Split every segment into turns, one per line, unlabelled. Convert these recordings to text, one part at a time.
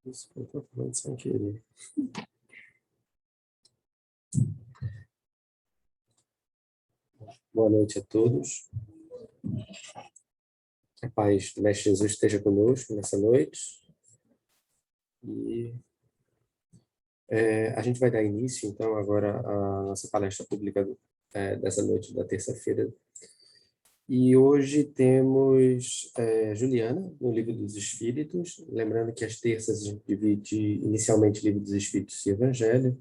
Isso que eu estou falando sem querer. Boa noite a todos. A paz do Mestre Jesus esteja conosco nessa noite. E a gente vai dar início, então, agora à nossa palestra pública dessa noite da terça-feira. E hoje temos Juliana, no Livro dos Espíritos. Lembrando que às terças a gente divide inicialmente Livro dos Espíritos e Evangelho.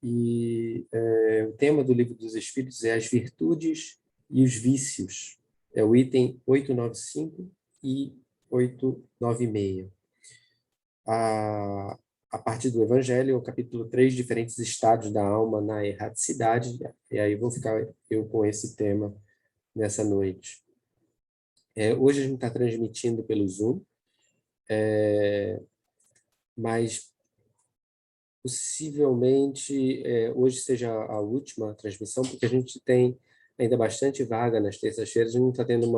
E o tema do Livro dos Espíritos é as virtudes e os vícios. É o item 895 e 896. A partir do Evangelho, o capítulo 3, diferentes estados da alma na erraticidade. E aí vou ficar eu com esse tema nessa noite. Hoje a gente está transmitindo pelo Zoom, mas possivelmente hoje seja a última transmissão, porque a gente tem ainda bastante vaga nas terças-feiras, a gente não está tendo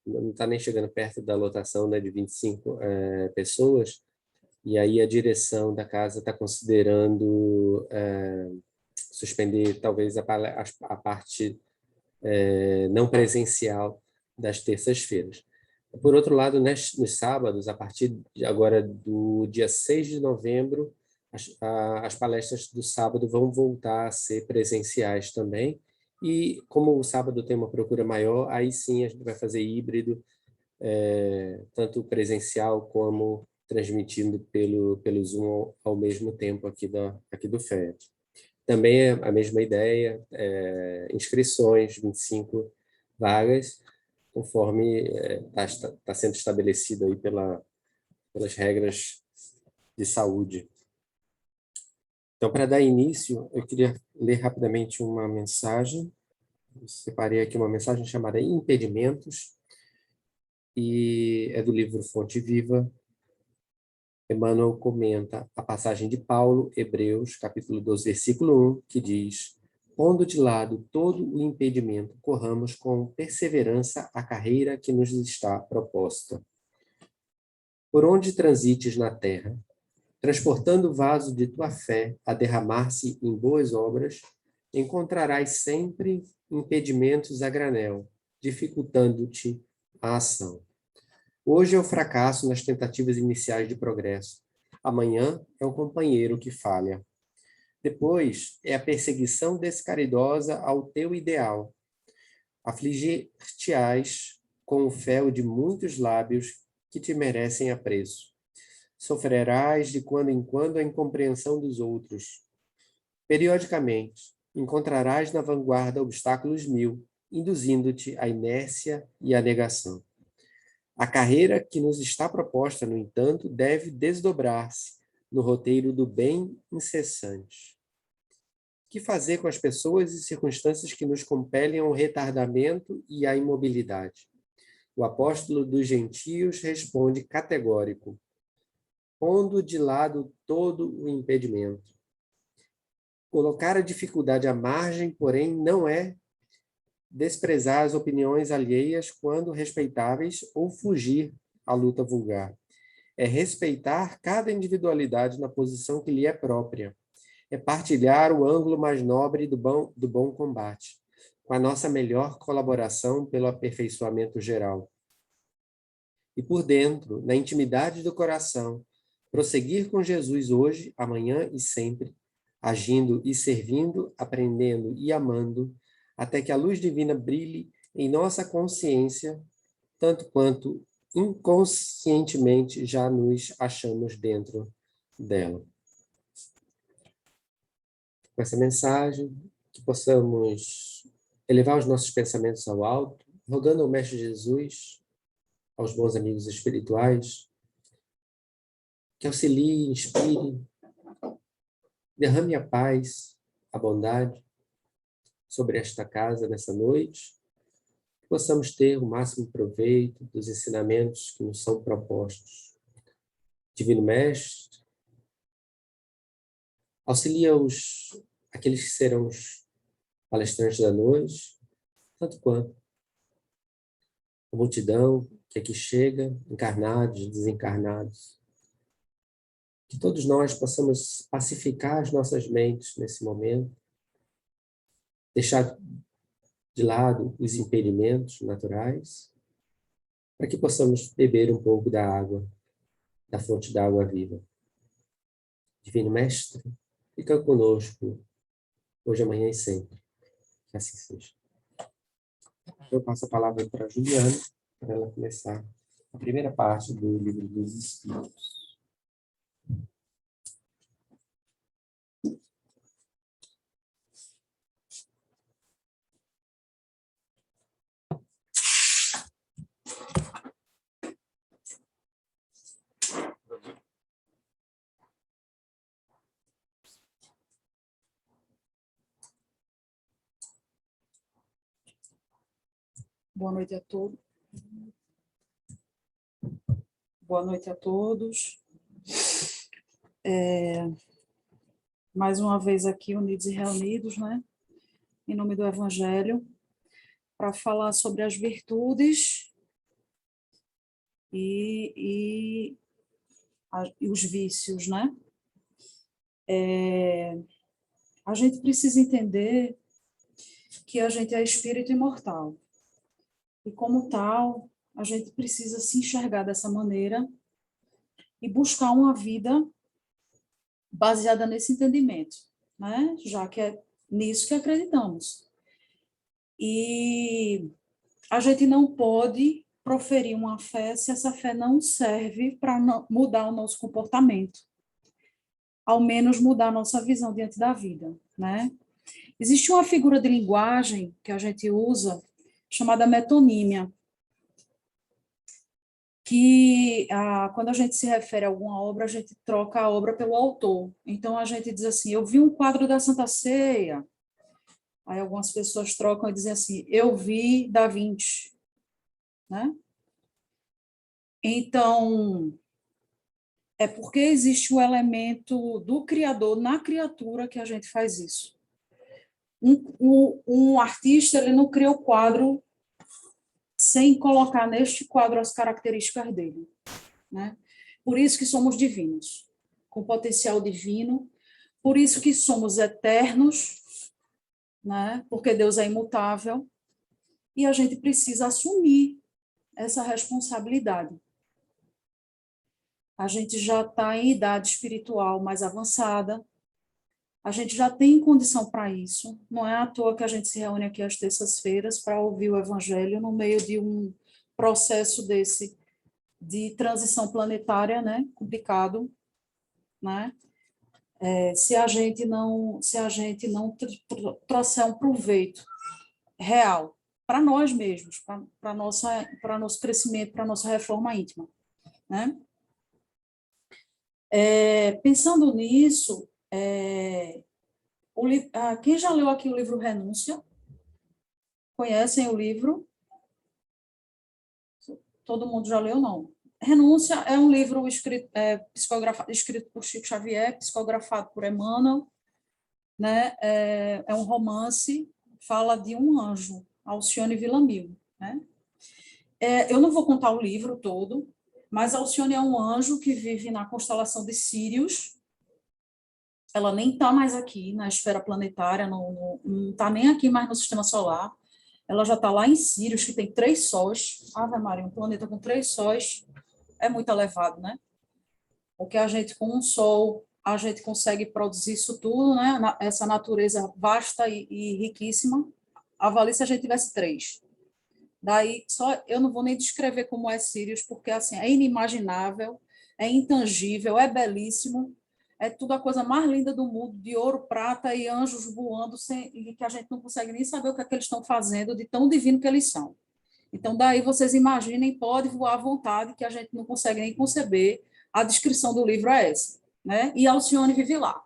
não está nem chegando perto da lotação, né, de 25 pessoas, e aí a direção da casa está considerando suspender talvez a parte não presencial das terças-feiras. Por outro lado, nos sábados, a partir de agora do dia 6 de novembro, as palestras do sábado vão voltar a ser presenciais também. E como o sábado tem uma procura maior, aí sim a gente vai fazer híbrido, tanto presencial como transmitindo pelo Zoom ao mesmo tempo aqui do FET. Também é a mesma ideia, inscrições, 25 vagas, conforme está sendo estabelecido aí pelas regras de saúde. Então, para dar início, eu queria ler rapidamente uma mensagem. Eu separei aqui uma mensagem chamada Impedimentos, e é do livro Fonte Viva. Emmanuel comenta a passagem de Paulo, Hebreus, capítulo 12, versículo 1, que diz: pondo de lado todo o impedimento, corramos com perseverança a carreira que nos está proposta. Por onde transites na terra, transportando o vaso de tua fé a derramar-se em boas obras, encontrarás sempre impedimentos a granel, dificultando-te a ação. Hoje é o fracasso nas tentativas iniciais de progresso. Amanhã é o companheiro que falha. Depois é a perseguição descaridosa ao teu ideal. Afligir-te-ás com o fel de muitos lábios que te merecem apreço. Sofrerás de quando em quando a incompreensão dos outros. Periodicamente, encontrarás na vanguarda obstáculos mil, induzindo-te à inércia e à negação. A carreira que nos está proposta, no entanto, deve desdobrar-se no roteiro do bem incessante. O que fazer com as pessoas e circunstâncias que nos compelem ao retardamento e à imobilidade? O apóstolo dos gentios responde categórico: pondo de lado todo o impedimento. Colocar a dificuldade à margem, porém, não é desprezar as opiniões alheias quando respeitáveis ou fugir à luta vulgar. É respeitar cada individualidade na posição que lhe é própria. É partilhar o ângulo mais nobre do bom combate, com a nossa melhor colaboração pelo aperfeiçoamento geral. E por dentro, na intimidade do coração, prosseguir com Jesus hoje, amanhã e sempre, agindo e servindo, aprendendo e amando, até que a luz divina brilhe em nossa consciência, tanto quanto inconscientemente já nos achamos dentro dela. Com essa mensagem, que possamos elevar os nossos pensamentos ao alto, rogando ao Mestre Jesus, aos bons amigos espirituais, que auxilie, inspire, derrame a paz, a bondade sobre esta casa nessa noite, que possamos ter o máximo proveito dos ensinamentos que nos são propostos. Divino Mestre, auxilia aqueles que serão os palestrantes da noite, tanto quanto a multidão que aqui chega, encarnados, desencarnados. Que todos nós possamos pacificar as nossas mentes nesse momento, deixar de lado os impedimentos naturais, para que possamos beber um pouco da água, da fonte da água viva. Divino Mestre, fica conosco, hoje, amanhã e sempre. Que assim seja. Eu passo a palavra para a Juliana, para ela começar a primeira parte do Livro dos Espíritos.
Boa noite a todos. Boa noite a todos. Mais uma vez aqui, unidos e reunidos, né? Em nome do Evangelho, para falar sobre as virtudes e os vícios, né? A gente precisa entender que a gente é espírito imortal. E, como tal, a gente precisa se enxergar dessa maneira e buscar uma vida baseada nesse entendimento, né? Já que é nisso que acreditamos. E a gente não pode proferir uma fé se essa fé não serve para mudar o nosso comportamento, ao menos mudar a nossa visão diante da vida, né? Existe uma figura de linguagem que a gente usa, chamada metonímia, que quando a gente se refere a alguma obra, a gente troca a obra pelo autor. Então, a gente diz assim, eu vi um quadro da Santa Ceia. Aí algumas pessoas trocam e dizem assim, eu vi Da Vinci, né? Então, é porque existe o elemento do Criador na criatura que a gente faz isso. Um artista, ele não cria o quadro sem colocar neste quadro as características dele, né? Por isso que somos divinos, com potencial divino, por isso que somos eternos, né? Porque Deus é imutável, e a gente precisa assumir essa responsabilidade. A gente já está em idade espiritual mais avançada, a gente já tem condição para isso, não é à toa que a gente se reúne aqui às terças-feiras para ouvir o Evangelho no meio de um processo desse de transição planetária, né, complicado, né? Se a gente não trouxer um proveito real para nós mesmos, para nosso crescimento, para nossa reforma íntima, né? Pensando nisso, quem já leu aqui o livro Renúncia? Conhecem o livro? Todo mundo já leu, não? Renúncia é um livro escrito por Chico Xavier, psicografado por Emmanuel, né? É um romance, fala de um anjo, Alcione Villamil, né? Eu não vou contar o livro todo, mas Alcione é um anjo que vive na constelação de Sírius. Ela nem está mais aqui na esfera planetária, não está nem aqui mais no sistema solar. Ela já está lá em Sírius, que tem 3 sóis. Ave Maria, um planeta com 3 sóis é muito elevado, né? Porque a gente com um sol a gente consegue produzir isso tudo, né? Essa natureza vasta e riquíssima. Avalie se a gente tivesse 3. Daí, só eu não vou nem descrever como é Sírius, porque assim, é inimaginável, é intangível, é belíssimo, é tudo a coisa mais linda do mundo, de ouro, prata e anjos voando, e que a gente não consegue nem saber o que é que eles estão fazendo, de tão divino que eles são. Então, daí vocês imaginem, pode voar à vontade, que a gente não consegue nem conceber. A descrição do livro é essa, né? E Alcione vive lá.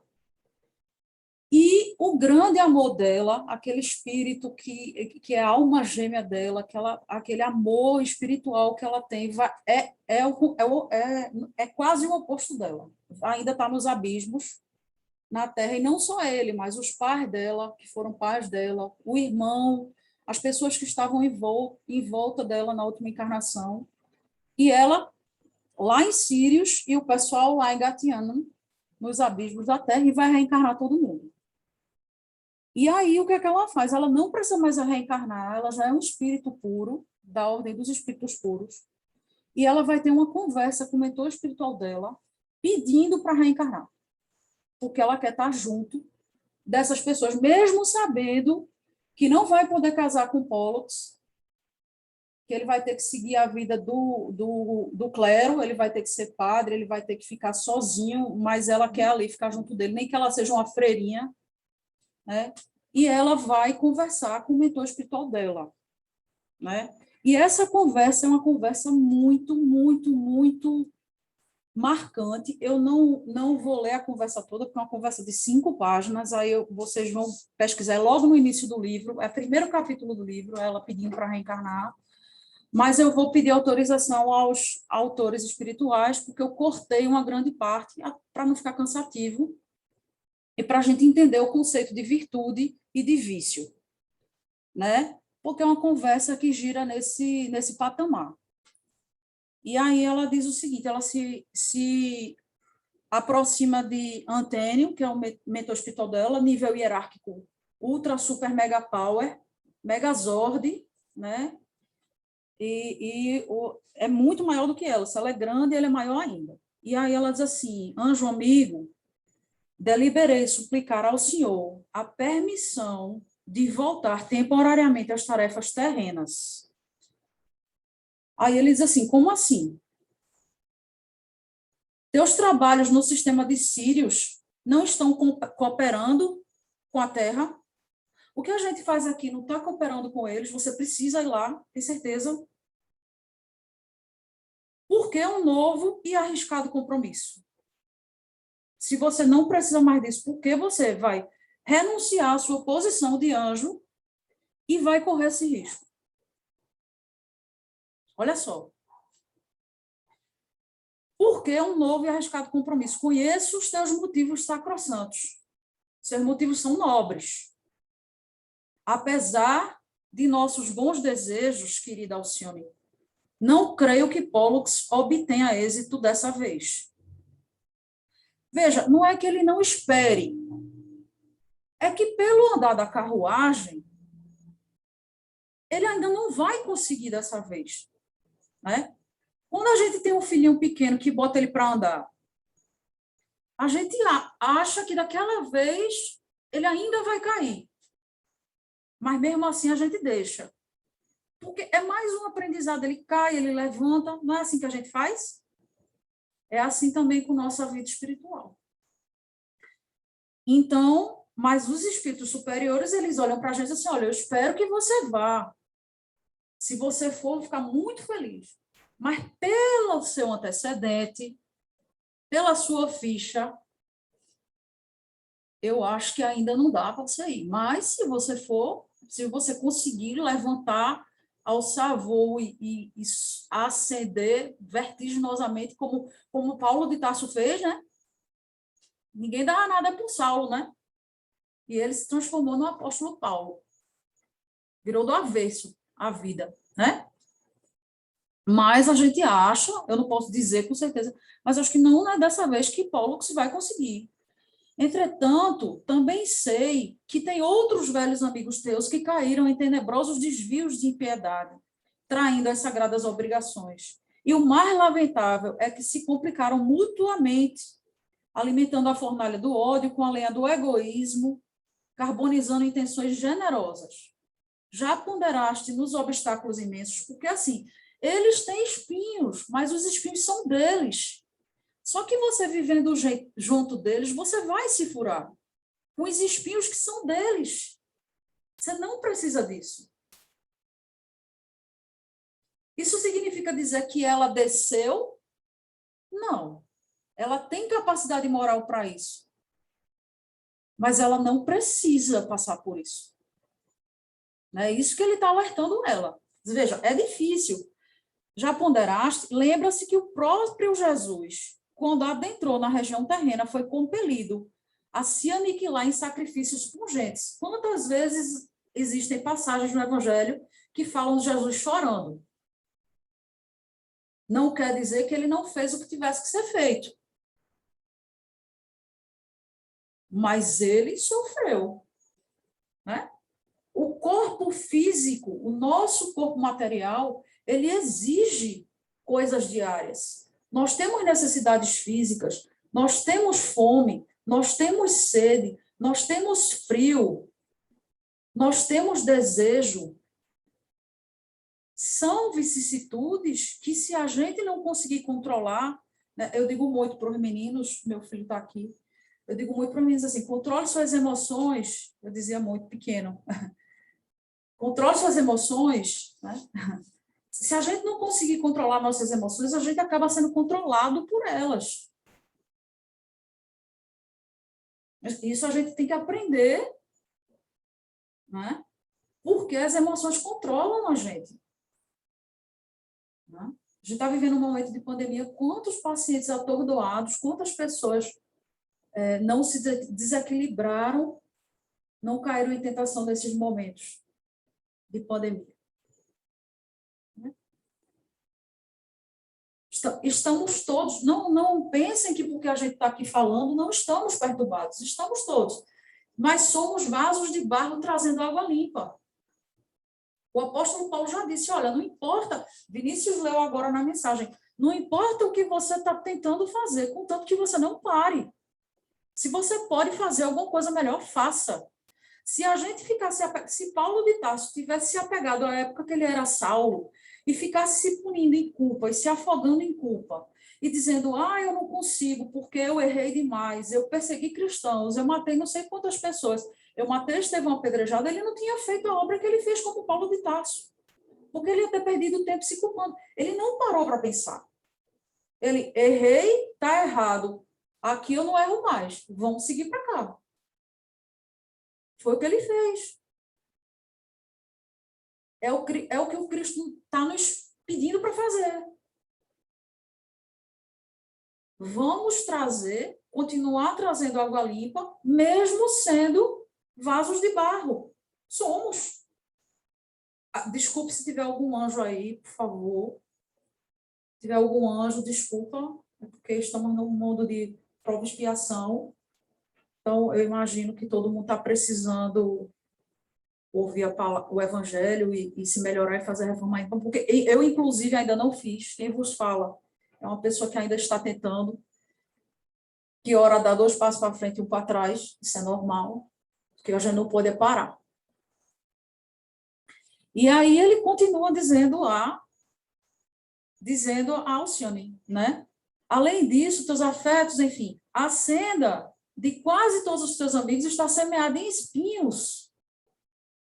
E o grande amor dela, aquele espírito que é a alma gêmea dela, aquele amor espiritual que ela tem, é quase o oposto dela. Ainda está nos abismos, na Terra, e não só ele, mas os pais dela, que foram pais dela, o irmão, as pessoas que estavam em volta dela na última encarnação, e ela lá em Sírios e o pessoal lá em Gatiano, nos abismos da Terra, e vai reencarnar todo mundo. E aí, o que é que ela faz? Ela não precisa mais reencarnar, ela já é um espírito puro, da ordem dos espíritos puros, e ela vai ter uma conversa com o mentor espiritual dela, pedindo para reencarnar, porque ela quer estar junto dessas pessoas, mesmo sabendo que não vai poder casar com Pollux, que ele vai ter que seguir a vida do clero, ele vai ter que ser padre, ele vai ter que ficar sozinho, mas ela quer ali ficar junto dele, nem que ela seja uma freirinha, né? E ela vai conversar com o mentor espiritual dela, né? E essa conversa é uma conversa muito, muito, muito marcante. Eu não vou ler a conversa toda, porque é uma conversa de 5 páginas, aí vocês vão pesquisar logo no início do livro, é o primeiro capítulo do livro, ela pedindo para reencarnar, mas eu vou pedir autorização aos autores espirituais, porque eu cortei uma grande parte para não ficar cansativo, e para a gente entender o conceito de virtude e de vício, né? Porque é uma conversa que gira nesse patamar. E aí ela diz o seguinte, ela se aproxima de Antênio, que é o mentor espiritual dela, nível hierárquico ultra, super, mega power, megazord, né? É muito maior do que ela. Se ela é grande, ele é maior ainda. E aí ela diz assim, anjo amigo, deliberei suplicar ao Senhor a permissão de voltar temporariamente às tarefas terrenas. Aí ele diz assim, como assim? Teus trabalhos no sistema de Sírios não estão cooperando com a Terra? O que a gente faz aqui não está cooperando com eles, você precisa ir lá, tem certeza? Por que um novo e arriscado compromisso? Se você não precisa mais disso, por que você vai renunciar à sua posição de anjo e vai correr esse risco? Olha só. Por que um novo e arriscado compromisso? Conheço os teus motivos sacrossantos. Seus motivos são nobres. Apesar de nossos bons desejos, querida Alcione, não creio que Pollux obtenha êxito dessa vez. Veja, não é que ele não espere, é que pelo andar da carruagem, ele ainda não vai conseguir dessa vez, né? Quando a gente tem um filhinho pequeno que bota ele para andar, a gente acha que daquela vez ele ainda vai cair. Mas mesmo assim a gente deixa. Porque é mais um aprendizado, ele cai, ele levanta, não é assim que a gente faz? É assim também com nossa vida espiritual. Então, mas os espíritos superiores, eles olham para a gente assim, olha, eu espero que você vá. Se você for, vou ficar muito feliz. Mas pelo seu antecedente, pela sua ficha, eu acho que ainda não dá para você ir. Mas se você for, se você conseguir levantar, alçar voo e ascender vertiginosamente, como Paulo de Tarso fez, né? Ninguém dá nada por Saulo, né? E ele se transformou no apóstolo Paulo. Virou do avesso a vida, né? Mas a gente acha, eu não posso dizer com certeza, mas acho que não é dessa vez que Paulo se vai conseguir. Entretanto, também sei que tem outros velhos amigos teus que caíram em tenebrosos desvios de impiedade, traindo as sagradas obrigações. E o mais lamentável é que se complicaram mutuamente alimentando a fornalha do ódio com a lenha do egoísmo, carbonizando intenções generosas. Já ponderaste nos obstáculos imensos, porque, assim, eles têm espinhos, mas os espinhos são deles. Só que você vivendo junto deles, você vai se furar com os espinhos que são deles. Você não precisa disso. Isso significa dizer que ela desceu? Não. Ela tem capacidade moral para isso. Mas ela não precisa passar por isso. É isso que ele está alertando ela. Veja, é difícil. Já ponderaste? Lembra-se que o próprio Jesus, quando adentrou na região terrena, foi compelido a se aniquilar em sacrifícios pungentes. Quantas vezes existem passagens no Evangelho que falam de Jesus chorando? Não quer dizer que ele não fez o que tivesse que ser feito. Mas ele sofreu, né? O corpo físico, o nosso corpo material, ele exige coisas diárias. Nós temos necessidades físicas, nós temos fome, nós temos sede, nós temos frio, nós temos desejo. São vicissitudes que, se a gente não conseguir controlar, né, eu digo muito para os meninos, meu filho está aqui, eu digo muito para os meninos assim, controle suas emoções, eu dizia muito pequeno, controle suas emoções, né? Se a gente não conseguir controlar nossas emoções, a gente acaba sendo controlado por elas. Isso a gente tem que aprender, né? Porque as emoções controlam a gente. Né? A gente está vivendo um momento de pandemia, quantos pacientes atordoados, quantas pessoas não se desequilibraram, não caíram em tentação nesses momentos de pandemia. Estamos todos, não pensem que porque a gente está aqui falando, não estamos perturbados, estamos todos, mas somos vasos de barro trazendo água limpa. O apóstolo Paulo já disse, olha, não importa, Vinícius leu agora na mensagem, não importa o que você está tentando fazer, contanto que você não pare. Se você pode fazer alguma coisa melhor, faça. Se a gente ficasse, se Paulo de Tarso tivesse se apegado à época que ele era Saulo e ficasse se punindo em culpa e se afogando em culpa e dizendo, eu não consigo porque eu errei demais, eu persegui cristãos, eu matei não sei quantas pessoas, eu matei Estevão apedrejado, ele não tinha feito a obra que ele fez como Paulo de Tarso, porque ele ia ter perdido tempo se culpando. Ele não parou para pensar. Ele, errei, está errado, aqui eu não erro mais, vamos seguir para cá. Foi o que ele fez. É o que o Cristo está nos pedindo para fazer. Vamos continuar trazendo água limpa, mesmo sendo vasos de barro. Somos. Desculpe se tiver algum anjo aí, por favor. Se tiver algum anjo, desculpa, é porque estamos num mundo de prova e expiação. Então, eu imagino que todo mundo está precisando ouvir o evangelho e se melhorar e fazer a reforma. Então, porque eu, inclusive, ainda não fiz. Quem vos fala é uma pessoa que ainda está tentando, que hora dá 2 passos para frente e 1 para trás. Isso é normal, porque a gente não pode parar. E aí ele continua dizendo a Alcione, né? Além disso, teus afetos, enfim, a senda de quase todos os teus amigos está semeada em espinhos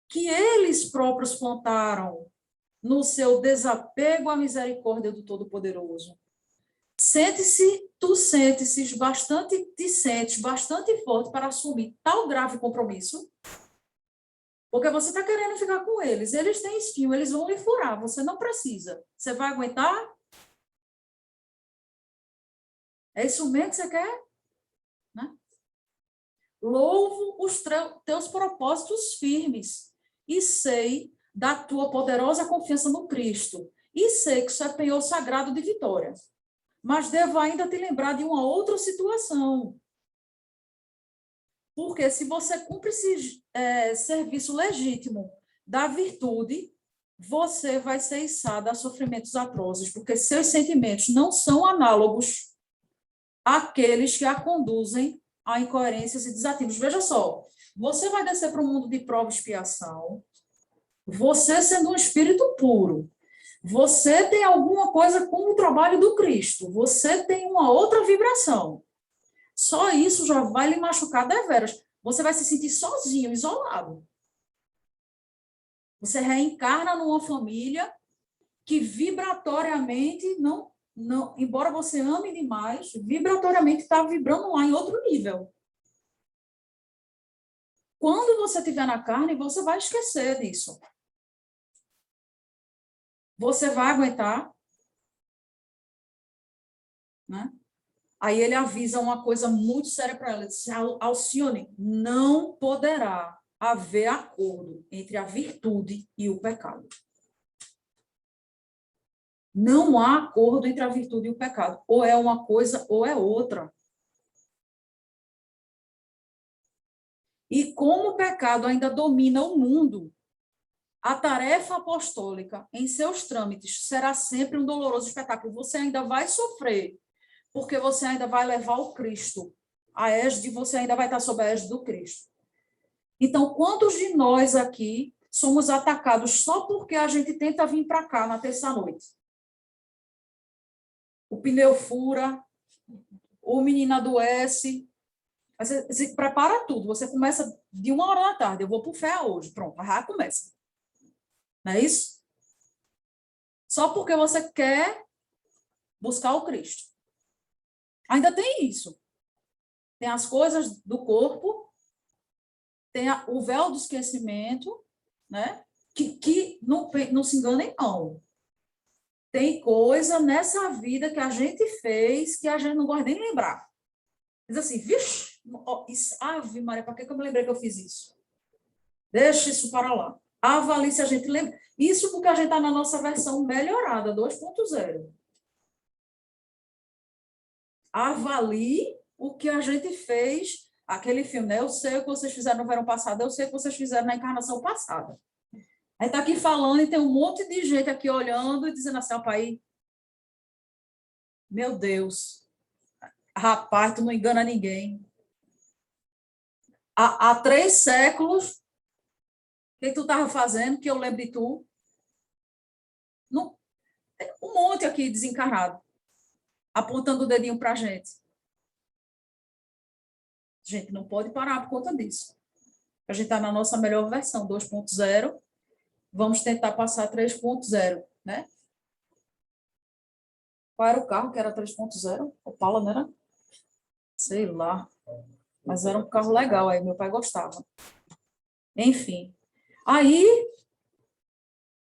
que eles próprios plantaram no seu desapego à misericórdia do Todo-Poderoso. Tu sentes bastante forte para assumir tal grave compromisso, porque você está querendo ficar com eles. Eles têm espinho, eles vão lhe furar, você não precisa. Você vai aguentar? É isso mesmo que você quer? Né? Louvo os teus propósitos firmes e sei da tua poderosa confiança no Cristo, e sei que isso é penhor sagrado de vitória. Mas devo ainda te lembrar de uma outra situação. Porque se você cumpre esse serviço legítimo da virtude, você vai ser içado a sofrimentos atrozes, porque seus sentimentos não são análogos aqueles que a conduzem a incoerências e desativos. Veja só, você vai descer para o mundo de prova e expiação, você sendo um espírito puro, você tem alguma coisa com o trabalho do Cristo, você tem uma outra vibração. Só isso já vai lhe machucar deveras. Você vai se sentir sozinho, isolado. Você reencarna numa família que vibratoriamente não, embora você ame demais, vibratoriamente está vibrando lá em outro nível. Quando você estiver na carne, você vai esquecer disso. Você vai aguentar, né? Aí ele avisa uma coisa muito séria para ela, diz, Alcione, não poderá haver acordo entre a virtude e o pecado. Não há acordo entre a virtude e o pecado. Ou é uma coisa ou é outra. E como o pecado ainda domina o mundo, a tarefa apostólica em seus trâmites será sempre um doloroso espetáculo. Você ainda vai sofrer, porque você ainda vai levar o Cristo. A égide, você ainda vai estar sob a égide do Cristo. Então, quantos de nós aqui somos atacados só porque a gente tenta vir para cá na terça-noite? O pneu fura, o menino adoece, você se prepara tudo, você começa de 1 hora da tarde, eu vou para o fé hoje, pronto, já começa. Não é isso? Só porque você quer buscar o Cristo. Ainda tem isso. Tem as coisas do corpo, tem o véu do esquecimento, né? Que não se enganem, não. Tem coisa nessa vida que a gente fez que a gente não gosta nem de lembrar. Diz assim, vixe, Ave Maria, para que eu me lembrei que eu fiz isso? Deixa isso para lá. Avalie se a gente lembra. Isso porque a gente está na nossa versão melhorada, 2.0. Avalie o que a gente fez, aquele filme, né? Eu sei o que vocês fizeram no verão passado, eu sei o que vocês fizeram na encarnação passada. Aí está aqui falando e tem um monte de gente aqui olhando e dizendo assim, ó, pai, meu Deus, rapaz, tu não engana ninguém. Há 3 séculos, o que tu estava fazendo, que eu lembro de tu? Não, tem um monte aqui desencarnado, apontando o dedinho para a gente. A gente não pode parar por conta disso. A gente está na nossa melhor versão, 2.0. Vamos tentar passar 3.0, né? Qual era o carro que era 3.0? Opala, não era? Sei lá. Mas era um carro legal, aí meu pai gostava. Enfim. Aí,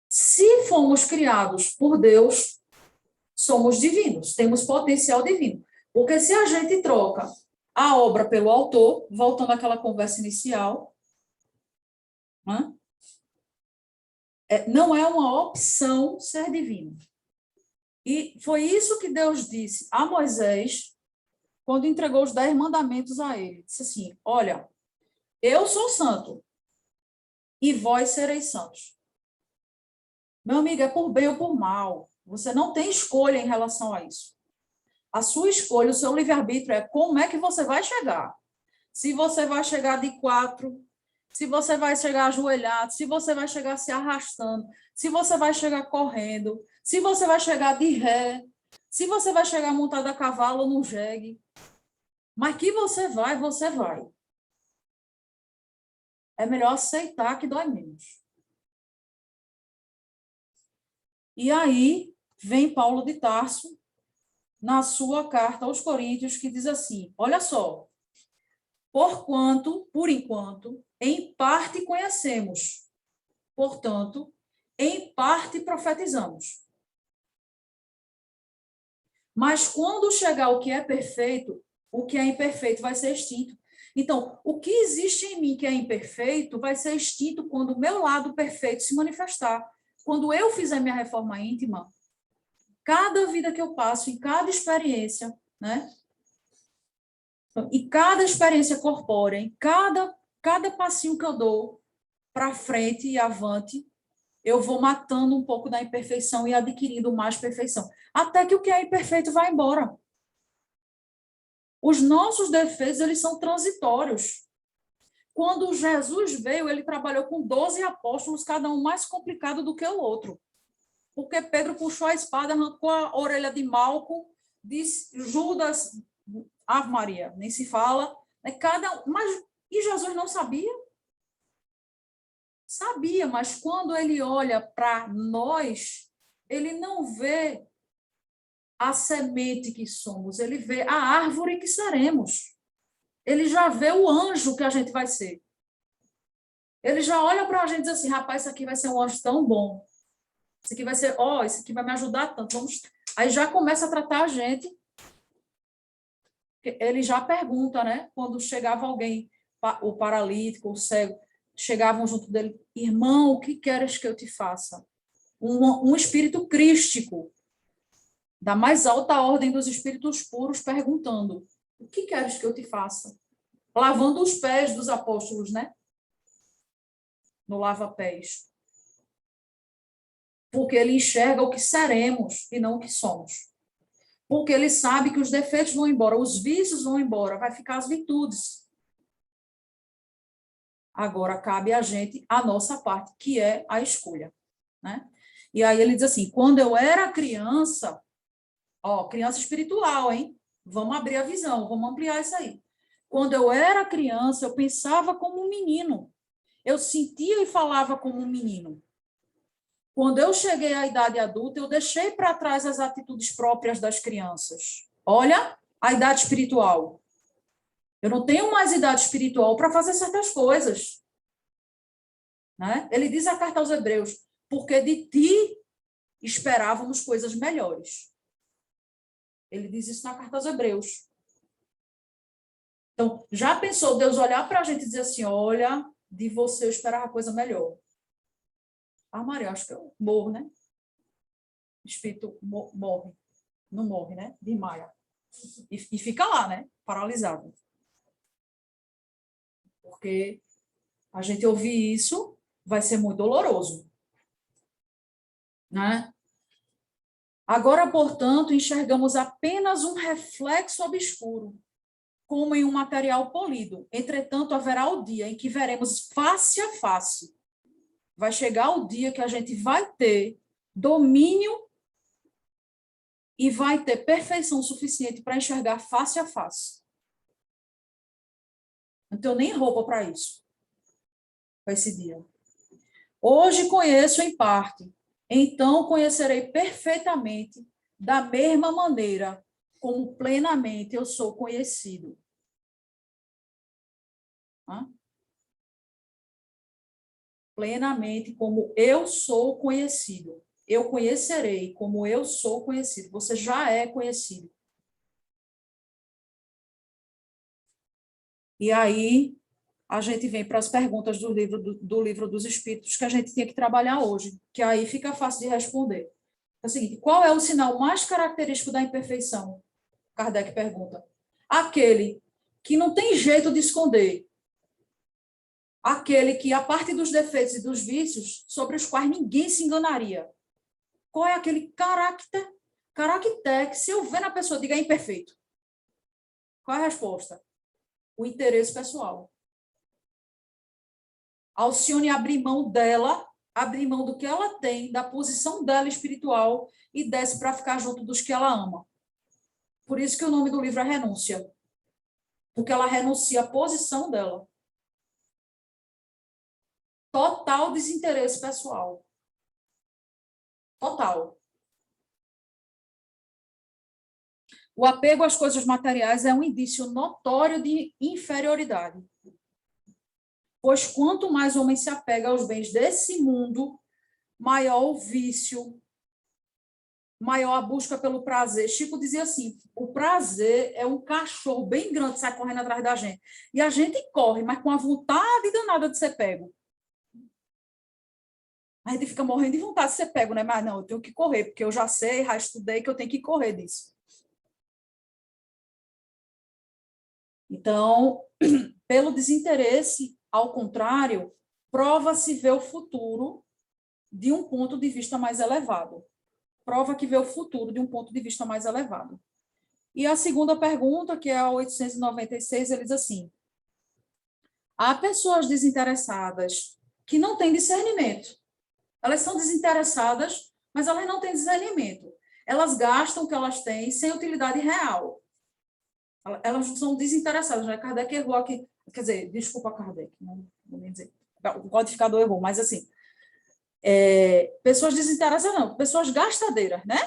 se fomos criados por Deus, somos divinos, temos potencial divino. Porque se a gente troca a obra pelo autor, voltando àquela conversa inicial, né? Não é uma opção ser divino. E foi isso que Deus disse a Moisés quando entregou os 10 mandamentos a ele. Disse assim, olha, eu sou santo e vós sereis santos. Meu amigo, é por bem ou por mal. Você não tem escolha em relação a isso. A sua escolha, o seu livre-arbítrio é como é que você vai chegar. Se você vai chegar de 4, se você vai chegar ajoelhado, se você vai chegar se arrastando, se você vai chegar correndo, se você vai chegar de ré, se você vai chegar montado a cavalo ou no jegue. Mas que você vai, você vai. É melhor aceitar que dói menos. E aí vem Paulo de Tarso, na sua carta aos Coríntios, que diz assim, olha só, porquanto, por enquanto, em parte conhecemos, portanto, em parte profetizamos. Mas quando chegar o que é perfeito, o que é imperfeito vai ser extinto. Então, o que existe em mim que é imperfeito vai ser extinto quando o meu lado perfeito se manifestar. Quando eu fizer minha reforma íntima, cada vida que eu passo, em cada experiência, né? E cada experiência corpórea, em cada passinho que eu dou para frente e avante, eu vou matando um pouco da imperfeição e adquirindo mais perfeição. Até que o que é imperfeito vai embora. Os nossos defeitos, eles são transitórios. Quando Jesus veio, ele trabalhou com 12 apóstolos, cada um mais complicado do que o outro. Porque Pedro puxou a espada, arrancou a orelha de Malco, disse, Judas, Ave Maria, nem se fala. E Jesus não sabia? Sabia, mas quando ele olha para nós, ele não vê a semente que somos, ele vê a árvore que seremos. Ele já vê o anjo que a gente vai ser. Ele já olha para a gente e diz assim, rapaz, isso aqui vai ser um anjo tão bom. Isso aqui vai ser, isso aqui vai me ajudar tanto. Aí já começa a tratar a gente. Ele já pergunta, né? Quando chegava alguém, o paralítico, o cego, chegavam junto dele, irmão, o que queres que eu te faça? Um espírito crístico, da mais alta ordem dos espíritos puros, perguntando, o que queres que eu te faça? Lavando os pés dos apóstolos, né? No lava-pés. Porque ele enxerga o que seremos e não o que somos. Porque ele sabe que os defeitos vão embora, os vícios vão embora, vai ficar as virtudes. Agora cabe a gente a nossa parte, que é a escolha, né? E aí ele diz assim, quando eu era criança, criança espiritual, hein? Vamos abrir a visão, vamos ampliar isso aí. Quando eu era criança, eu pensava como um menino. Eu sentia e falava como um menino. Quando eu cheguei à idade adulta, eu deixei para trás as atitudes próprias das crianças. Olha a idade espiritual. Eu não tenho mais idade espiritual para fazer certas coisas. Né? Ele diz a carta aos Hebreus, porque de ti esperávamos coisas melhores. Ele diz isso na carta aos Hebreus. Então, já pensou Deus olhar para a gente e dizer assim, olha, de você eu esperava coisa melhor. Maria, acho que eu morro, né? O espírito morre. Não morre, né? De Maia. E fica lá, né? Paralisado. Porque a gente ouvir isso vai ser muito doloroso. Né? Agora, portanto, enxergamos apenas um reflexo obscuro, como em um material polido. Entretanto, haverá o dia em que veremos face a face. Vai chegar o dia que a gente vai ter domínio e vai ter perfeição suficiente para enxergar face a face. Não tenho nem roupa para isso, para esse dia. Hoje conheço em parte, então conhecerei perfeitamente, da mesma maneira como plenamente eu sou conhecido. Plenamente como eu sou conhecido. Eu conhecerei como eu sou conhecido. Você já é conhecido. E aí a gente vem para as perguntas do livro dos Espíritos que a gente tinha que trabalhar hoje, que aí fica fácil de responder. É o seguinte, qual é o sinal mais característico da imperfeição? Kardec pergunta. Aquele que não tem jeito de esconder. Aquele que, a parte dos defeitos e dos vícios, sobre os quais ninguém se enganaria. Qual é aquele caractere que, se eu ver na pessoa, diga é imperfeito? Qual é a resposta? O interesse pessoal. Alcione abrir mão dela, abrir mão do que ela tem, da posição dela espiritual e desce para ficar junto dos que ela ama. Por isso que o nome do livro é Renúncia. Porque ela renuncia à posição dela. Total desinteresse pessoal. Total. O apego às coisas materiais é um indício notório de inferioridade. Pois quanto mais o homem se apega aos bens desse mundo, maior o vício, maior a busca pelo prazer. Chico dizia assim, o prazer é um cachorro bem grande que sai correndo atrás da gente. E a gente corre, mas com a vontade danada de ser pego. A gente fica morrendo de vontade de ser pego, né? Mas não, eu tenho que correr, porque eu já sei, já estudei que eu tenho que correr disso. Então, pelo desinteresse, ao contrário, prova-se ver o futuro de um ponto de vista mais elevado. Prova que vê o futuro de um ponto de vista mais elevado. E a segunda pergunta, que é a 896, ele diz assim: há pessoas desinteressadas que não têm discernimento. Elas são desinteressadas, mas elas não têm discernimento. Elas gastam o que elas têm sem utilidade real. Elas são desinteressadas, né? Kardec errou aqui. Quer dizer, desculpa, Kardec, não vou nem dizer. O codificador errou, mas assim, pessoas desinteressadas não, pessoas gastadeiras, né?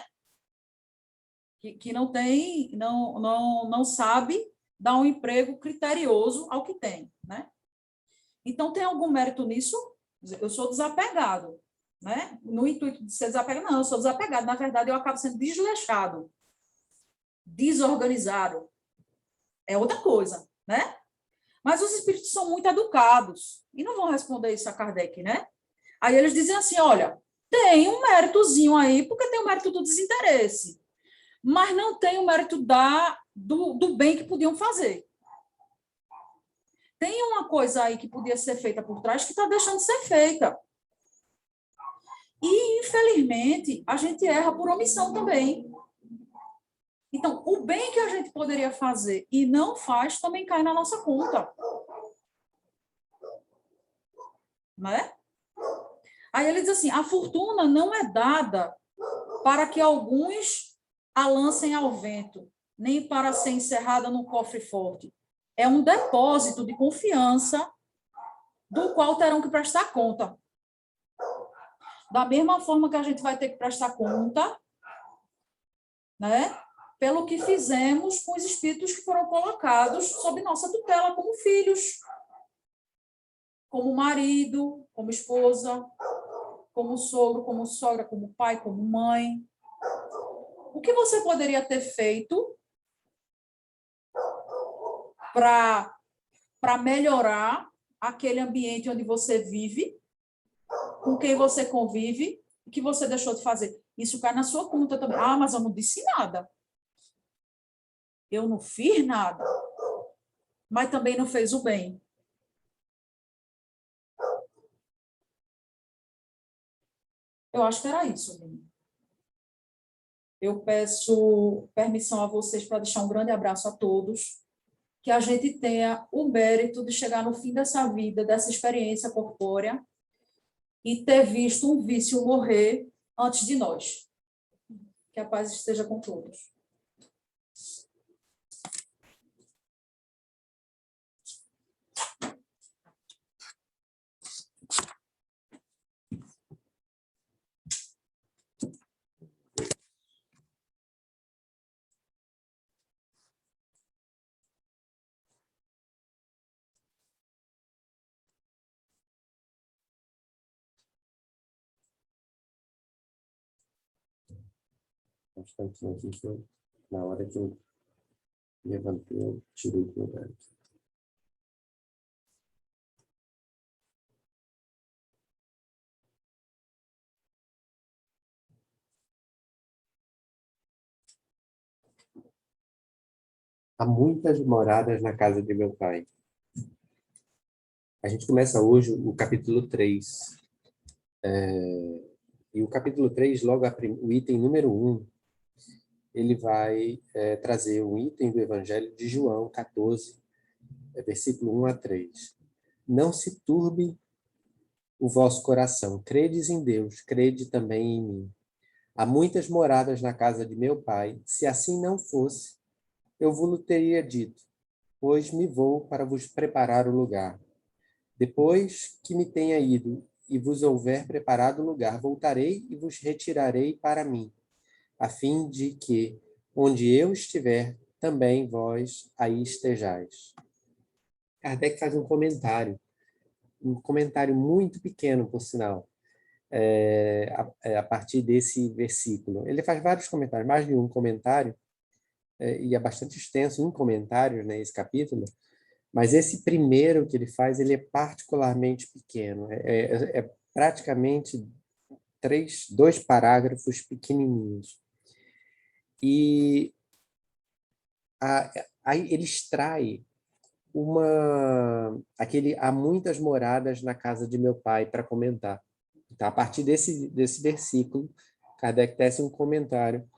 Que não tem, não sabe dar um emprego criterioso ao que tem, né? Então, tem algum mérito nisso? Eu sou desapegado, né? No intuito de ser desapegado, não, eu sou desapegado. Na verdade, eu acabo sendo desleixado, desorganizado. É outra coisa, né? Mas os espíritos são muito educados e não vão responder isso a Kardec, né? Aí eles dizem assim, olha, tem um méritozinho aí, porque tem o mérito do desinteresse, mas não tem o mérito do bem que podiam fazer. Tem uma coisa aí que podia ser feita por trás que está deixando de ser feita. E, infelizmente, a gente erra por omissão também. Então, o bem que a gente poderia fazer e não faz também cai na nossa conta. Né? Aí ele diz assim, a fortuna não é dada para que alguns a lancem ao vento, nem para ser encerrada num cofre forte. É um depósito de confiança do qual terão que prestar conta. Da mesma forma que a gente vai ter que prestar conta, né, pelo que fizemos com os espíritos que foram colocados sob nossa tutela, como filhos, como marido, como esposa, como sogro, como sogra, como pai, como mãe. O que você poderia ter feito para melhorar aquele ambiente onde você vive, com quem você convive, e que você deixou de fazer? Isso cai na sua conta também. Ah, mas eu não disse nada. Eu não fiz nada. Mas também não fez o bem. Eu acho que era isso, menino. Eu peço permissão a vocês para deixar um grande abraço a todos, que a gente tenha o mérito de chegar no fim dessa vida, dessa experiência corpórea, e ter visto um vício morrer antes de nós. Que a paz esteja com todos.
Bastante aqui que na hora que eu levantei, eu tirei do lugar. Há muitas moradas na casa de meu pai. A gente começa hoje o capítulo 3. E o capítulo 3, logo o item número 1, ele vai trazer um item do Evangelho de João 14, versículo 1 a 3. Não se turbe o vosso coração. Credes em Deus, crede também em mim. Há muitas moradas na casa de meu pai. Se assim não fosse, eu vos teria dito, pois me vou para vos preparar o lugar. Depois que me tenha ido e vos houver preparado o lugar, voltarei e vos retirarei para mim, a fim de que, onde eu estiver, também vós aí estejais. Kardec faz um comentário muito pequeno, por sinal, a partir desse versículo. Ele faz vários comentários, mais de um comentário, e é bastante extenso em comentários, né, esse capítulo, mas esse primeiro que ele faz, ele é particularmente pequeno, é praticamente dois parágrafos pequenininhos. E aí ele extrai há muitas moradas na casa de meu pai para comentar. Tá? A partir desse versículo, Kardec tece um comentário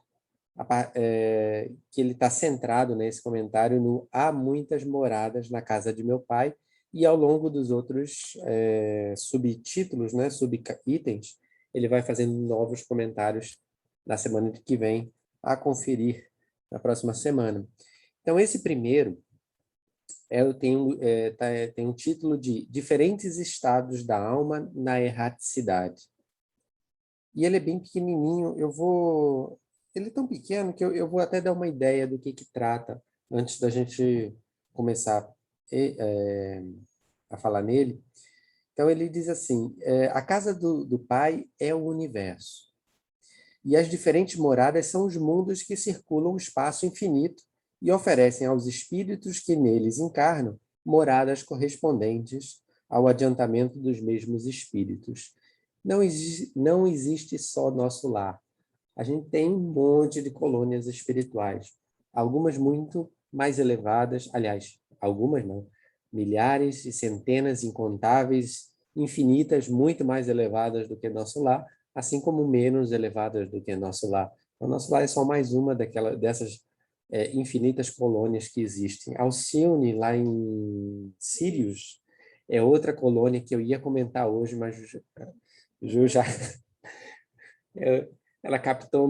que ele está centrado nesse comentário no há muitas moradas na casa de meu pai, e ao longo dos outros subtítulos, né, subitens, ele vai fazendo novos comentários na semana que vem, a conferir na próxima semana. Então, esse primeiro tem um título de Diferentes Estados da Alma na Erraticidade. E ele é bem pequenininho, ele é tão pequeno que eu vou até dar uma ideia do que trata antes da gente começar a falar nele. Então ele diz assim, a casa do Pai é o universo, e as diferentes moradas são os mundos que circulam o espaço infinito e oferecem aos espíritos que neles encarnam moradas correspondentes ao adiantamento dos mesmos espíritos. Não existe só nosso lar. A gente tem um monte de colônias espirituais, algumas muito mais elevadas, aliás, algumas não, milhares e centenas incontáveis, infinitas, muito mais elevadas do que nosso lar, assim como menos elevadas do que nosso lar. O nosso lar é só mais uma dessas infinitas colônias que existem. Alcione, lá em Sirius, é outra colônia que eu ia comentar hoje, mas Ju já ela captou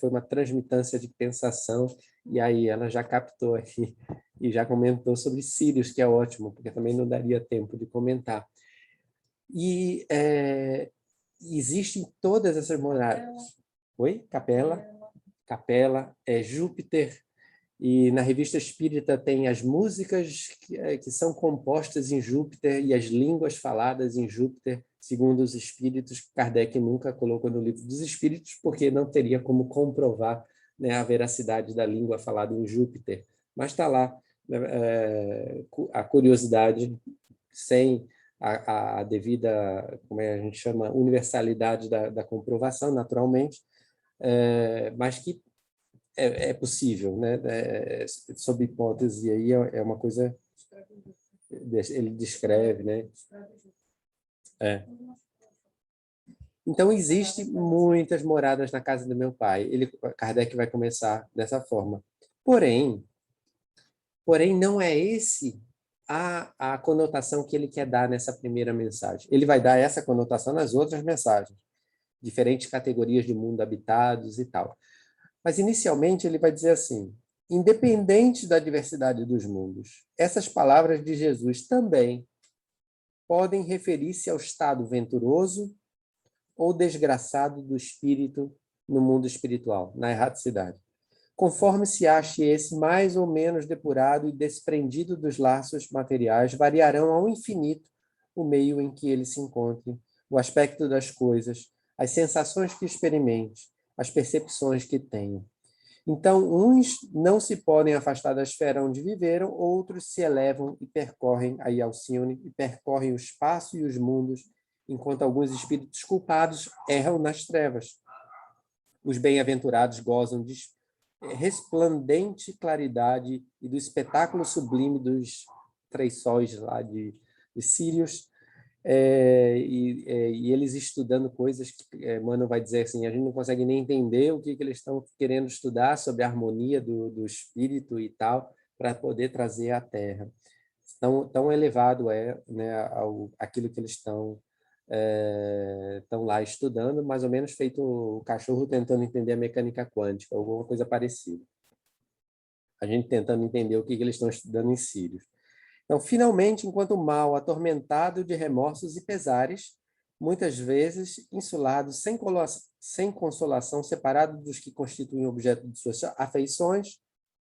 foi uma transmitância de pensação, e aí ela já captou aqui e já comentou sobre Sírios, que é ótimo, porque também não daria tempo de comentar. E existem todas essas moradas. Oi? Capela, Júpiter, e na Revista Espírita tem as músicas que são compostas em Júpiter e as línguas faladas em Júpiter, segundo os espíritos. Kardec nunca colocou no Livro dos Espíritos, porque não teria como comprovar, né, a veracidade da língua falada em Júpiter. Mas está lá, a curiosidade, sem a devida, como a gente chama, universalidade da comprovação, naturalmente, mas que é possível, né? Sob hipótese, aí é uma coisa... Ele descreve, né? Então, existe muitas moradas na casa do meu pai. Kardec vai começar dessa forma. Porém não é esse a conotação que ele quer dar nessa primeira mensagem. Ele vai dar essa conotação nas outras mensagens, diferentes categorias de mundo habitados e tal. Mas, inicialmente, ele vai dizer assim: independente da diversidade dos mundos, essas palavras de Jesus também podem referir-se ao estado venturoso ou desgraçado do espírito no mundo espiritual, na erraticidade, conforme se ache esse mais ou menos depurado e desprendido dos laços materiais, variarão ao infinito o meio em que ele se encontre, o aspecto das coisas, as sensações que experimente, as percepções que tenha. Então, uns não se podem afastar da esfera onde viveram, outros se elevam e percorrem, aí Alcione, e percorrem o espaço e os mundos, enquanto alguns espíritos culpados erram nas trevas. Os bem-aventurados gozam de resplandente claridade e do espetáculo sublime dos três sóis lá de Sírios, e eles estudando coisas que Mano vai dizer assim, a gente não consegue nem entender o que eles estão querendo estudar sobre a harmonia do espírito e tal, para poder trazer à Terra. Tão elevado né, aquilo que eles estão lá estudando, mais ou menos feito o cachorro tentando entender a mecânica quântica, alguma coisa parecida. A gente tentando entender o que eles estão estudando em Sírios. Então, finalmente, enquanto o mal, atormentado de remorsos e pesares, muitas vezes insulado, sem consolação, separado dos que constituem objeto de suas afeições,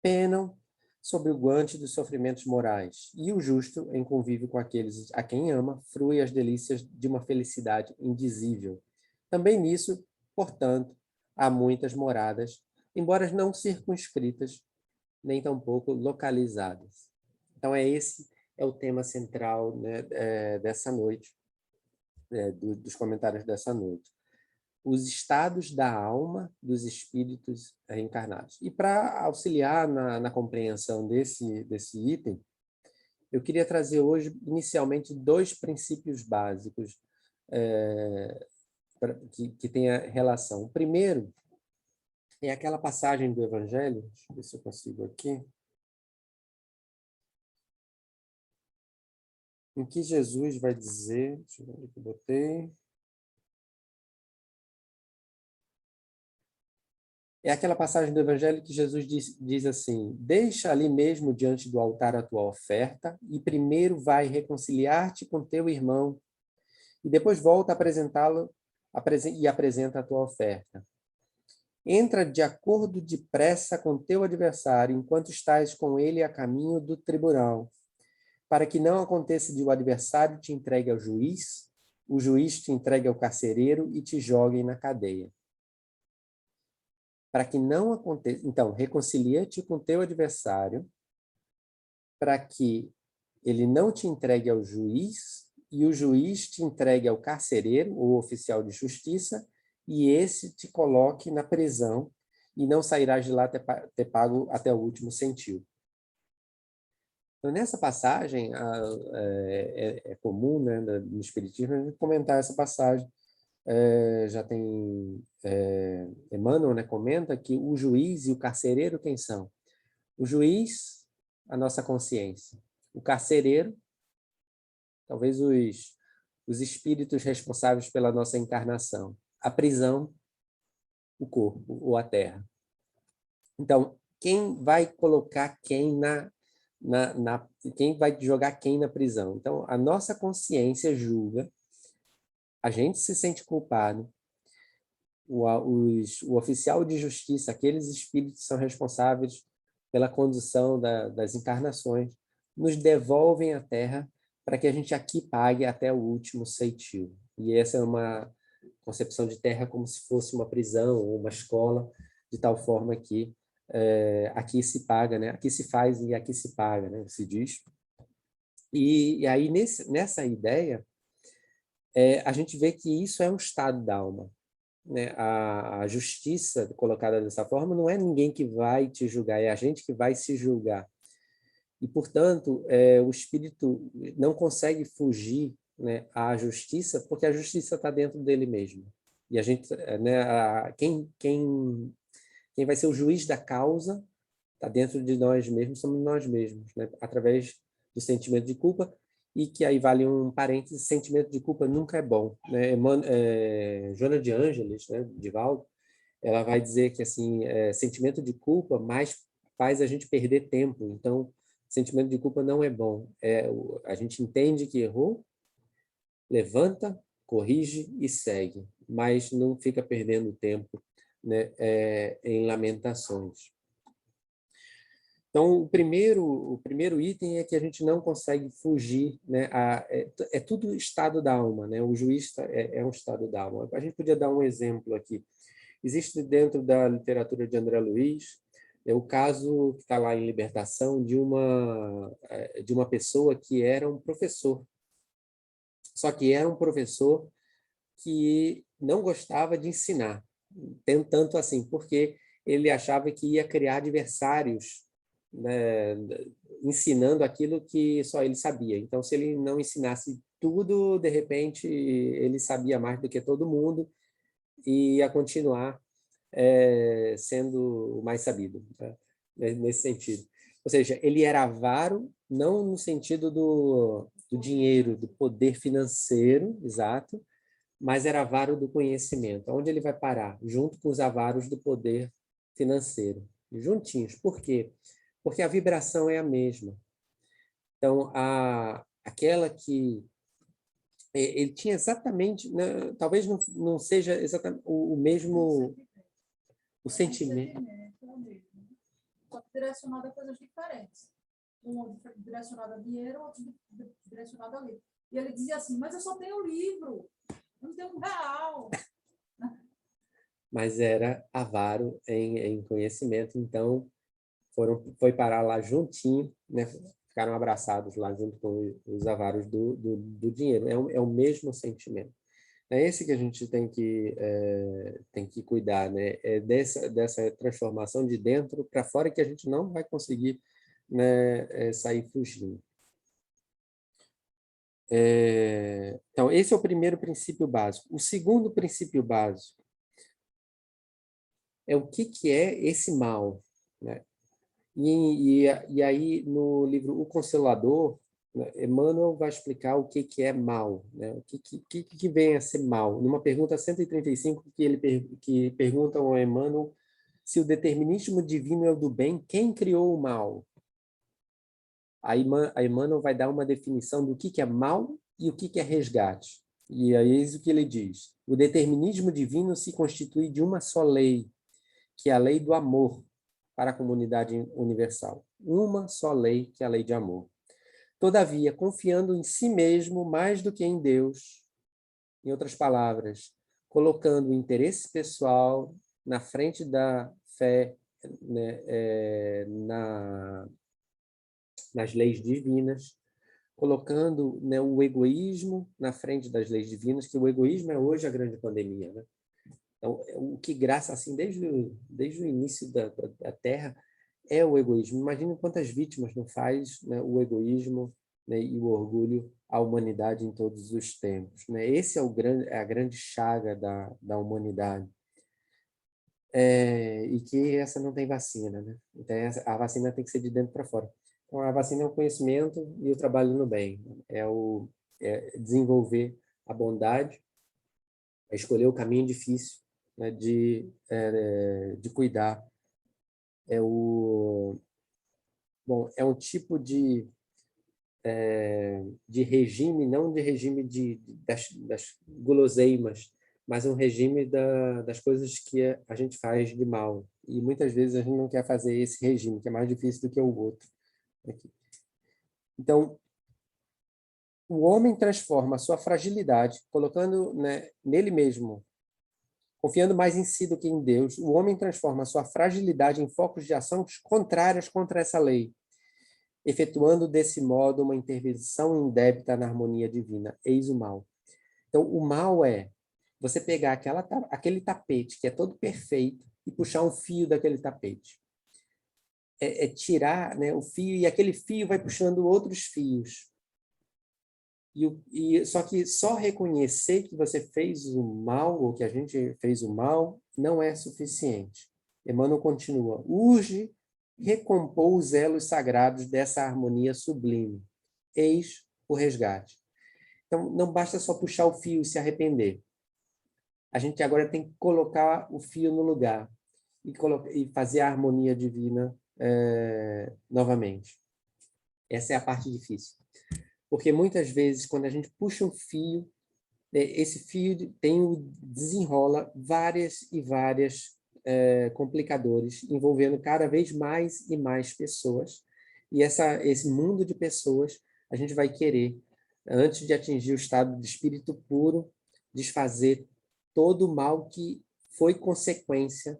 penam sobre o guante dos sofrimentos morais, e o justo, em convívio com aqueles a quem ama, frui as delícias de uma felicidade indizível. Também nisso, portanto, há muitas moradas, embora não circunscritas, nem tampouco localizadas. Então, esse é o tema central, né, dessa noite, dos comentários dessa noite. Os estados da alma dos espíritos reencarnados. E para auxiliar na compreensão desse item, eu queria trazer hoje, inicialmente, dois princípios básicos que têm a relação. O primeiro é aquela passagem do Evangelho, deixa eu ver se eu consigo aqui, em que Jesus vai dizer, deixa eu ver onde que eu botei, é aquela passagem do Evangelho que Jesus diz assim: deixa ali mesmo diante do altar a tua oferta e primeiro vai reconciliar-te com teu irmão e depois volta a apresentá-lo e apresenta a tua oferta. Entra de acordo depressa com teu adversário enquanto estás com ele a caminho do tribunal, para que não aconteça de o adversário te entregue ao juiz, o juiz te entregue ao carcereiro e te joguem na cadeia. Para que não aconteça... Então, reconcilia-te com teu adversário para que ele não te entregue ao juiz e o juiz te entregue ao carcereiro ou oficial de justiça e esse te coloque na prisão e não sairás de lá ter pago até o último centavo. Então, nessa passagem, é comum, né, no Espiritismo, a gente comentar essa passagem. Já tem Emmanuel, né, comenta que o juiz e o carcereiro quem são? O juiz, a nossa consciência. O carcereiro, talvez os espíritos responsáveis pela nossa encarnação. A prisão, o corpo ou a terra. Então, quem vai colocar quem quem vai jogar quem na prisão? Então, a nossa consciência julga, a gente se sente culpado, o oficial de justiça, aqueles espíritos que são responsáveis pela condução das encarnações, nos devolvem à Terra para que a gente aqui pague até o último centavo. E essa é uma concepção de Terra como se fosse uma prisão ou uma escola, de tal forma que aqui se paga, né? Aqui se faz e aqui se paga, né? Se diz. E aí, nessa ideia, a gente vê que isso é um estado da alma. Né? A justiça colocada dessa forma não é ninguém que vai te julgar, é a gente que vai se julgar. E, portanto, o espírito não consegue fugir, né, à justiça, porque a justiça está dentro dele mesmo. E a gente, né, quem vai ser o juiz da causa está dentro de nós mesmos, somos nós mesmos, né, através do sentimento de culpa. E que aí vale um parênteses, sentimento de culpa nunca é bom, né? Joana de Ângeles, né, Divaldo, ela vai dizer que assim, sentimento de culpa mais faz a gente perder tempo. Então, sentimento de culpa não é bom. A gente entende que errou, levanta, corrige e segue, mas não fica perdendo tempo, né, em lamentações. Então, o primeiro item é que a gente não consegue fugir, né? É tudo estado da alma, né? O juiz é um estado da alma. A gente podia dar um exemplo aqui. Existe dentro da literatura de André Luiz o caso que está lá em Libertação de uma pessoa que era um professor. Só que era um professor que não gostava de ensinar, tanto assim, porque ele achava que ia criar adversários, né, ensinando aquilo que só ele sabia. Então, se ele não ensinasse tudo, de repente, ele sabia mais do que todo mundo e ia continuar sendo o mais sabido, tá? Nesse sentido. Ou seja, ele era avaro, não no sentido do dinheiro, do poder financeiro, exato, mas era avaro do conhecimento. Onde ele vai parar? Junto com os avaros do poder financeiro. Juntinhos. Por quê? Porque a vibração é a mesma. Então, aquela que... Ele tinha exatamente... Né, talvez não seja exatamente o mesmo... O sentimento.
Só que direcionado a coisas diferentes. Um direcionado a dinheiro, outro direcionado a livro. E ele dizia assim, mas eu só tenho livro, eu não tenho R$1.
Mas era avaro em conhecimento, então foi parar lá juntinho, né? Ficaram abraçados lá junto com os avaros do dinheiro. É o mesmo sentimento. É esse que a gente tem que cuidar, né? É dessa transformação de dentro para fora que a gente não vai conseguir, né, sair fugindo. Então, esse é o primeiro princípio básico. O segundo princípio básico é o que é esse mal, né? E aí, no livro O Consolador, né, Emmanuel vai explicar o que é mal, né? O que vem a ser mal. Numa pergunta 135, que perguntam ao Emmanuel se o determinismo divino é o do bem, quem criou o mal? A Emmanuel vai dar uma definição do que é mal e o que é resgate. E aí é isso que ele diz. O determinismo divino se constitui de uma só lei, que é a lei do amor para a comunidade universal. Uma só lei, que é a lei de amor. Todavia, confiando em si mesmo mais do que em Deus, em outras palavras, colocando o interesse pessoal na frente da fé, né, nas leis divinas, colocando, né, o egoísmo na frente das leis divinas, que o egoísmo é hoje a grande pandemia, né? Então, o que graça, assim, desde o início da Terra, é o egoísmo. Imagina quantas vítimas não faz, né, o egoísmo, né, e o orgulho à humanidade em todos os tempos, né? Esse é a grande chaga da humanidade. E que essa não tem vacina, né? Então, a vacina tem que ser de dentro para fora. Então, a vacina é o conhecimento e o trabalho no bem. É desenvolver a bondade, é escolher o caminho difícil, né, de cuidar. É um tipo de regime, não de regime das guloseimas, mas um regime das coisas que a gente faz de mal. E muitas vezes a gente não quer fazer esse regime, que é mais difícil do que o outro. Aqui. Então, o homem transforma a sua fragilidade, colocando, né, nele mesmo, confiando mais em si do que em Deus, o homem transforma a sua fragilidade em focos de ação contrários contra essa lei, efetuando desse modo uma intervenção indébita na harmonia divina. Eis o mal. Então, o mal é você pegar aquele tapete que é todo perfeito e puxar um fio daquele tapete. É tirar, né, o fio, e aquele fio vai puxando outros fios. Só que só reconhecer que você fez o mal, ou que a gente fez o mal, não é suficiente. Emmanuel continua. Urge recompor os elos sagrados dessa harmonia sublime. Eis o resgate. Então, não basta só puxar o fio e se arrepender. A gente agora tem que colocar o fio no lugar e fazer a harmonia divina novamente. Essa é a parte difícil. Porque muitas vezes, quando a gente puxa um fio, esse fio desenrola várias e várias complicadores, envolvendo cada vez mais e mais pessoas. E esse mundo de pessoas, a gente vai querer, antes de atingir o estado de espírito puro, desfazer todo o mal que foi consequência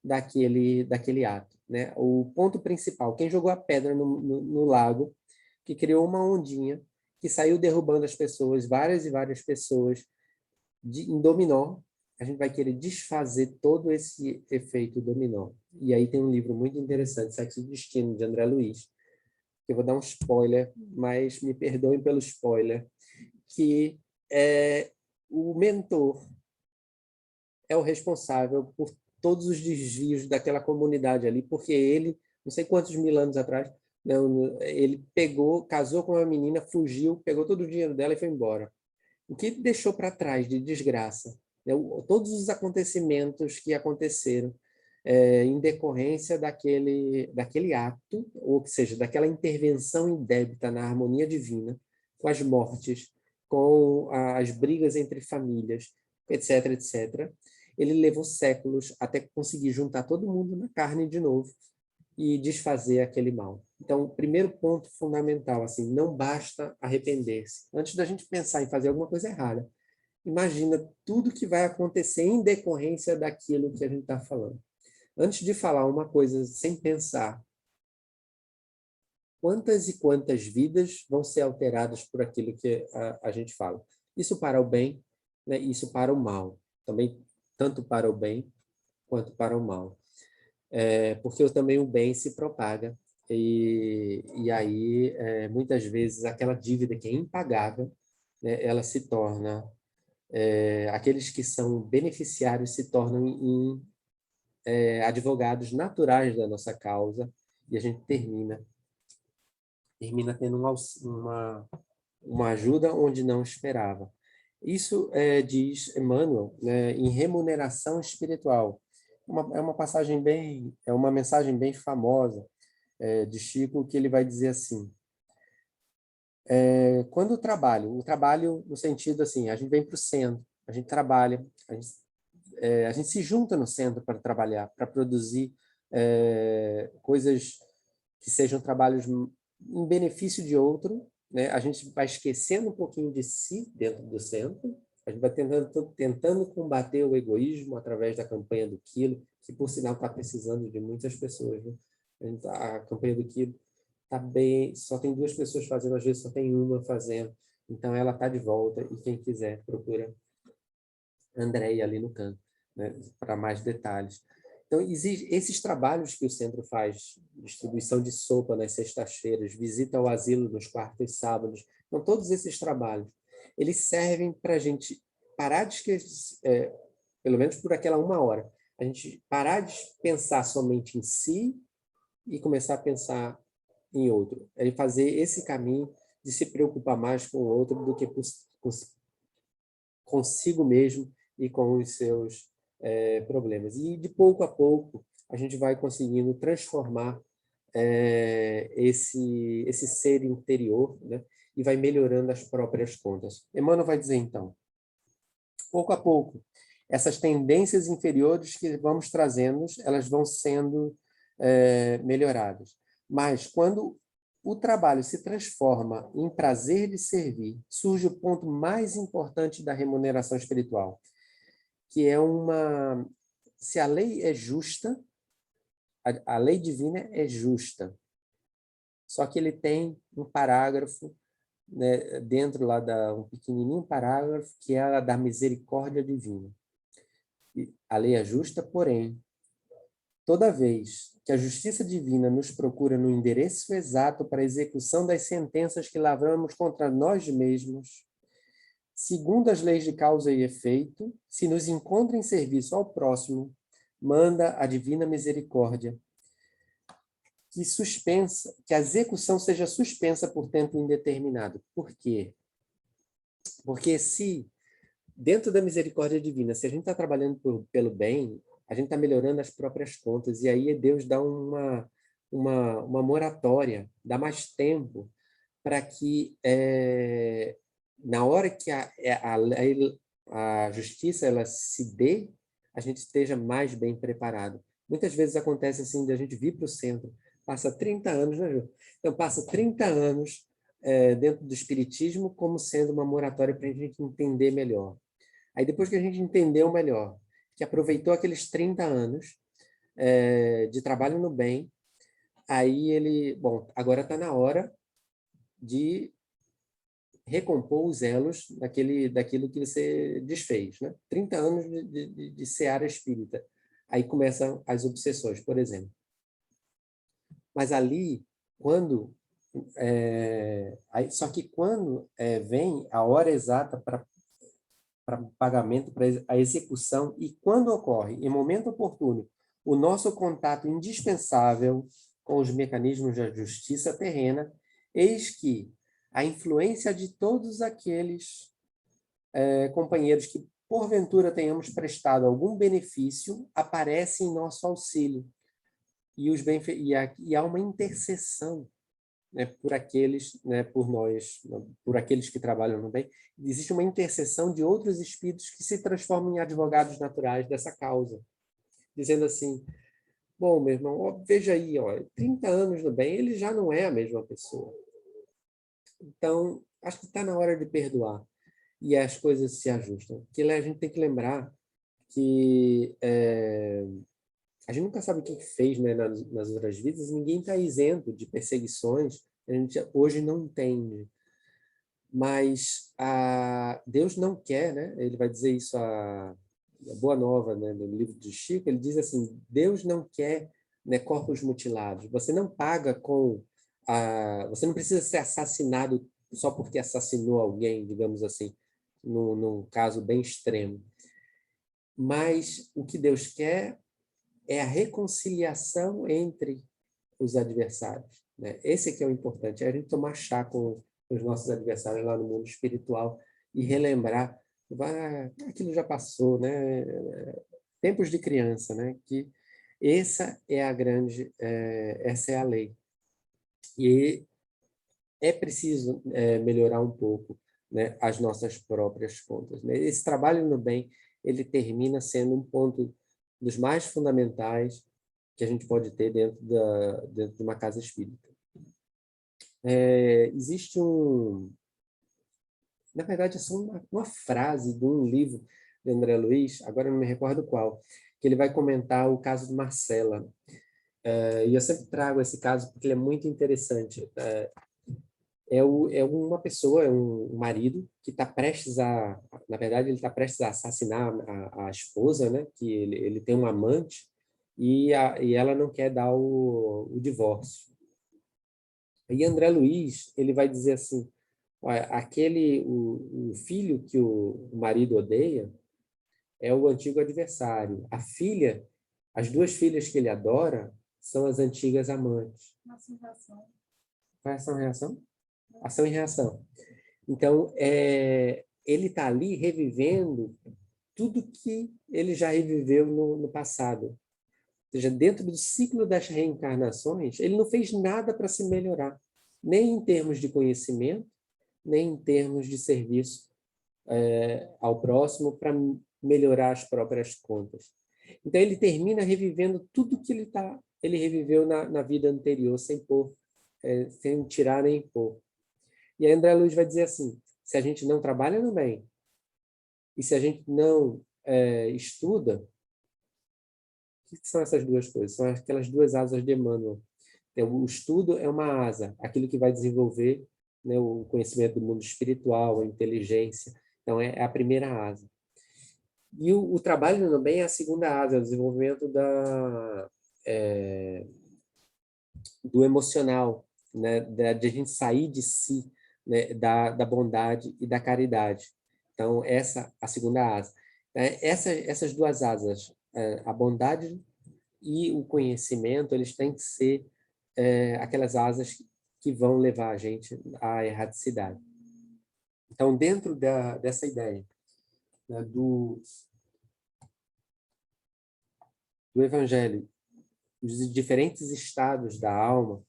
daquele ato, né? O ponto principal, quem jogou a pedra no lago, que criou uma ondinha, que saiu derrubando as pessoas, várias e várias pessoas, em dominó, a gente vai querer desfazer todo esse efeito dominó. E aí tem um livro muito interessante, Sexo e Destino, de André Luiz, que eu vou dar um spoiler, mas me perdoem pelo spoiler, que o mentor é o responsável por todos os desvios daquela comunidade ali, porque ele, não sei quantos mil anos atrás, não, ele casou com uma menina, fugiu, pegou todo o dinheiro dela e foi embora. O que ele deixou para trás de desgraça? Né? Todos os acontecimentos que aconteceram em decorrência daquele ato, ou seja, daquela intervenção indébita na harmonia divina, com as mortes, com as brigas entre famílias, etc., etc., ele levou séculos até conseguir juntar todo mundo na carne de novo e desfazer aquele mal. Então, o primeiro ponto fundamental, assim, não basta arrepender-se. Antes da gente pensar em fazer alguma coisa errada, imagina tudo que vai acontecer em decorrência daquilo que a gente está falando. Antes de falar uma coisa sem pensar, quantas e quantas vidas vão ser alteradas por aquilo que a gente fala? Isso para o bem, né? Isso para o mal. Também, tanto para o bem quanto para o mal. Porque também o bem se propaga e aí muitas vezes aquela dívida que é impagável, né, ela se torna aqueles que são beneficiários se tornam advogados naturais da nossa causa, e a gente termina tendo uma ajuda onde não esperava. Isso diz Emmanuel, né, em remuneração espiritual. É uma mensagem bem famosa de Chico, que ele vai dizer assim: quando o trabalho no sentido assim, a gente vem para o centro, a gente trabalha, a gente se junta no centro para trabalhar, para produzir coisas que sejam trabalhos em benefício de outro, né? A gente vai esquecendo um pouquinho de si dentro do centro, a gente vai tentando combater o egoísmo através da campanha do quilo, que por sinal está precisando de muitas pessoas, né? A campanha do quilo tá bem, só tem 2 pessoas fazendo, às vezes só tem uma fazendo, então ela está de volta, e quem quiser procura Andréia ali no canto, né, para mais detalhes. Então, esses trabalhos que o centro faz, distribuição de sopa nas sextas-feiras, visita ao asilo nos quartos e sábados, então todos esses trabalhos, eles servem para a gente parar de esquecer, pelo menos por aquela 1 hora, a gente parar de pensar somente em si e começar a pensar em outro. É fazer esse caminho de se preocupar mais com o outro do que consigo mesmo e com os seus problemas. E de pouco a pouco a gente vai conseguindo transformar esse ser interior, né? E vai melhorando as próprias contas. Emmanuel vai dizer então, pouco a pouco, essas tendências inferiores que vamos trazendo, elas vão sendo melhoradas. Mas quando o trabalho se transforma em prazer de servir, surge o ponto mais importante da remuneração espiritual, que é se a lei é justa, a lei divina é justa, só que ele tem um parágrafo, né, dentro lá um pequenininho parágrafo, que é a da misericórdia divina. A lei é justa, porém, toda vez que a justiça divina nos procura no endereço exato para a execução das sentenças que lavramos contra nós mesmos, segundo as leis de causa e efeito, se nos encontra em serviço ao próximo, manda a divina misericórdia que a execução seja suspensa por tempo indeterminado. Por quê? Porque se, dentro da misericórdia divina, se a gente está trabalhando pelo bem, a gente está melhorando as próprias contas, e aí Deus dá uma moratória, dá mais tempo para que, na hora que a justiça ela se dê, a gente esteja mais bem preparado. Muitas vezes acontece assim, de a gente vir para o centro, passa 30 anos, né, Ju? Então, passa 30 anos dentro do Espiritismo como sendo uma moratória para a gente entender melhor. Aí, depois que a gente entendeu melhor, que aproveitou aqueles 30 anos de trabalho no bem, aí bom, agora está na hora de recompor os elos daquilo que você desfez, né? 30 anos de seara espírita. Aí começam as obsessões, por exemplo. Mas ali, só que quando vem a hora exata para pagamento, para a execução, e quando ocorre, em momento oportuno, o nosso contato indispensável com os mecanismos da justiça terrena, eis que a influência de todos aqueles companheiros que, porventura, tenhamos prestado algum benefício, aparece em nosso auxílio. E há uma intercessão, né, por aqueles, né, por nós, por aqueles que trabalham no bem. Existe uma intercessão de outros espíritos que se transformam em advogados naturais dessa causa, dizendo assim: bom, meu irmão, ó, veja aí, ó, 30 anos no bem, ele já não é a mesma pessoa. Então, acho que está na hora de perdoar. E as coisas se ajustam. Porque a gente tem que lembrar que a gente nunca sabe o que fez, né, nas outras vidas, ninguém está isento de perseguições, a gente hoje não entende. Mas Deus não quer, né? Ele vai dizer isso a Boa Nova, né, no livro de Chico, ele diz assim: Deus não quer, né, corpos mutilados. Você não paga você não precisa ser assassinado só porque assassinou alguém, digamos assim, num caso bem extremo. Mas o que Deus quer é a reconciliação entre os adversários, né? Esse que é o importante, é a gente tomar chá com os nossos adversários lá no mundo espiritual e relembrar, aquilo já passou, né? Tempos de criança, né? Que essa é a grande, essa é a lei. E é preciso melhorar um pouco, né, as nossas próprias contas, né? Esse trabalho no bem, ele termina sendo um ponto dos mais fundamentais que a gente pode ter dentro de uma casa espírita. Existe na verdade, é só uma frase de um livro de André Luiz, agora eu não me recordo qual, que ele vai comentar o caso de Marcela. E eu sempre trago esse caso porque ele é muito interessante. É uma pessoa, é um marido que está prestes na verdade, ele está prestes a assassinar a esposa, né? Que ele tem um amante e ela não quer dar o divórcio. E André Luiz, ele vai dizer assim, olha, o filho que o marido odeia é o antigo adversário. As duas filhas que ele adora são as antigas amantes. Qual é a reação? Ação e reação. Então, ele está ali revivendo tudo que ele já reviveu no passado. Ou seja, dentro do ciclo das reencarnações, ele não fez nada para se melhorar, nem em termos de conhecimento, nem em termos de serviço ao próximo para melhorar as próprias contas. Então, ele termina revivendo tudo que ele reviveu na vida anterior, sem tirar nem pôr. E aí André Luiz vai dizer assim, se a gente não trabalha no bem, e se a gente não estuda, o que são essas duas coisas? São aquelas duas asas de Emmanuel. Então, o estudo é uma asa, aquilo que vai desenvolver, né, o conhecimento do mundo espiritual, a inteligência. Então, é a primeira asa. E o trabalho no bem é a segunda asa, é o desenvolvimento do emocional, né, de a gente sair de si, né, da bondade e da caridade. Então, a segunda asa. Essas duas asas, a bondade e o conhecimento, eles têm que ser aquelas asas que vão levar a gente à erradicidade. Então, dentro dessa ideia, né, do Evangelho, os diferentes estados da alma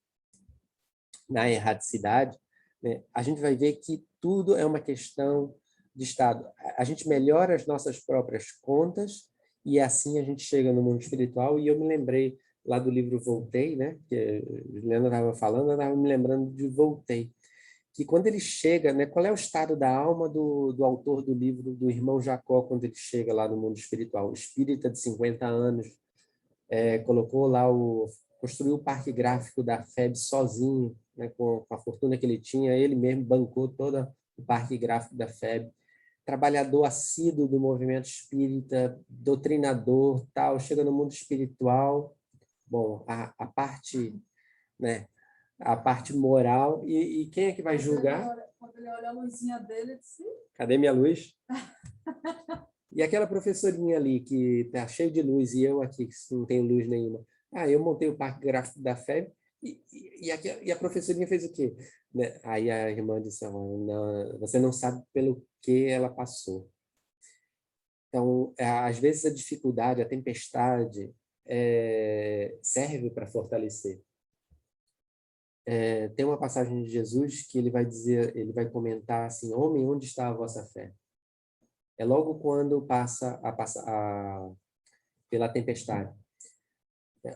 na erradicidade, né, a gente vai ver que tudo é uma questão de estado. A gente melhora as nossas próprias contas e assim a gente chega no mundo espiritual. E eu me lembrei lá do livro Voltei, né, que a Juliana estava falando, eu estava me lembrando de Voltei, que quando ele chega, né, qual é o estado da alma do autor do livro, do irmão Jacó, quando ele chega lá no mundo espiritual? O espírita de 50 anos, colocou lá construiu o parque gráfico da FEB sozinho, né, com a fortuna que ele tinha, ele mesmo bancou todo o parque gráfico da FEB, trabalhador assíduo do movimento espírita, doutrinador, tal, chega no mundo espiritual, bom, a parte, né, a parte moral, e quem é que vai julgar?
Quando ele olha a luzinha dele, ele disse...
Cadê minha luz? E aquela professorinha ali que tá cheio de luz e eu aqui que não tenho luz nenhuma. Eu montei o parque gráfico da FEB e a professorinha fez o quê? Né? Aí a irmã disse, não, você não sabe pelo que ela passou. Então, às vezes a dificuldade, a tempestade serve para fortalecer. Tem uma passagem de Jesus que ele vai dizer, ele vai comentar assim, homem, onde está a vossa fé? É logo quando passa pela tempestade.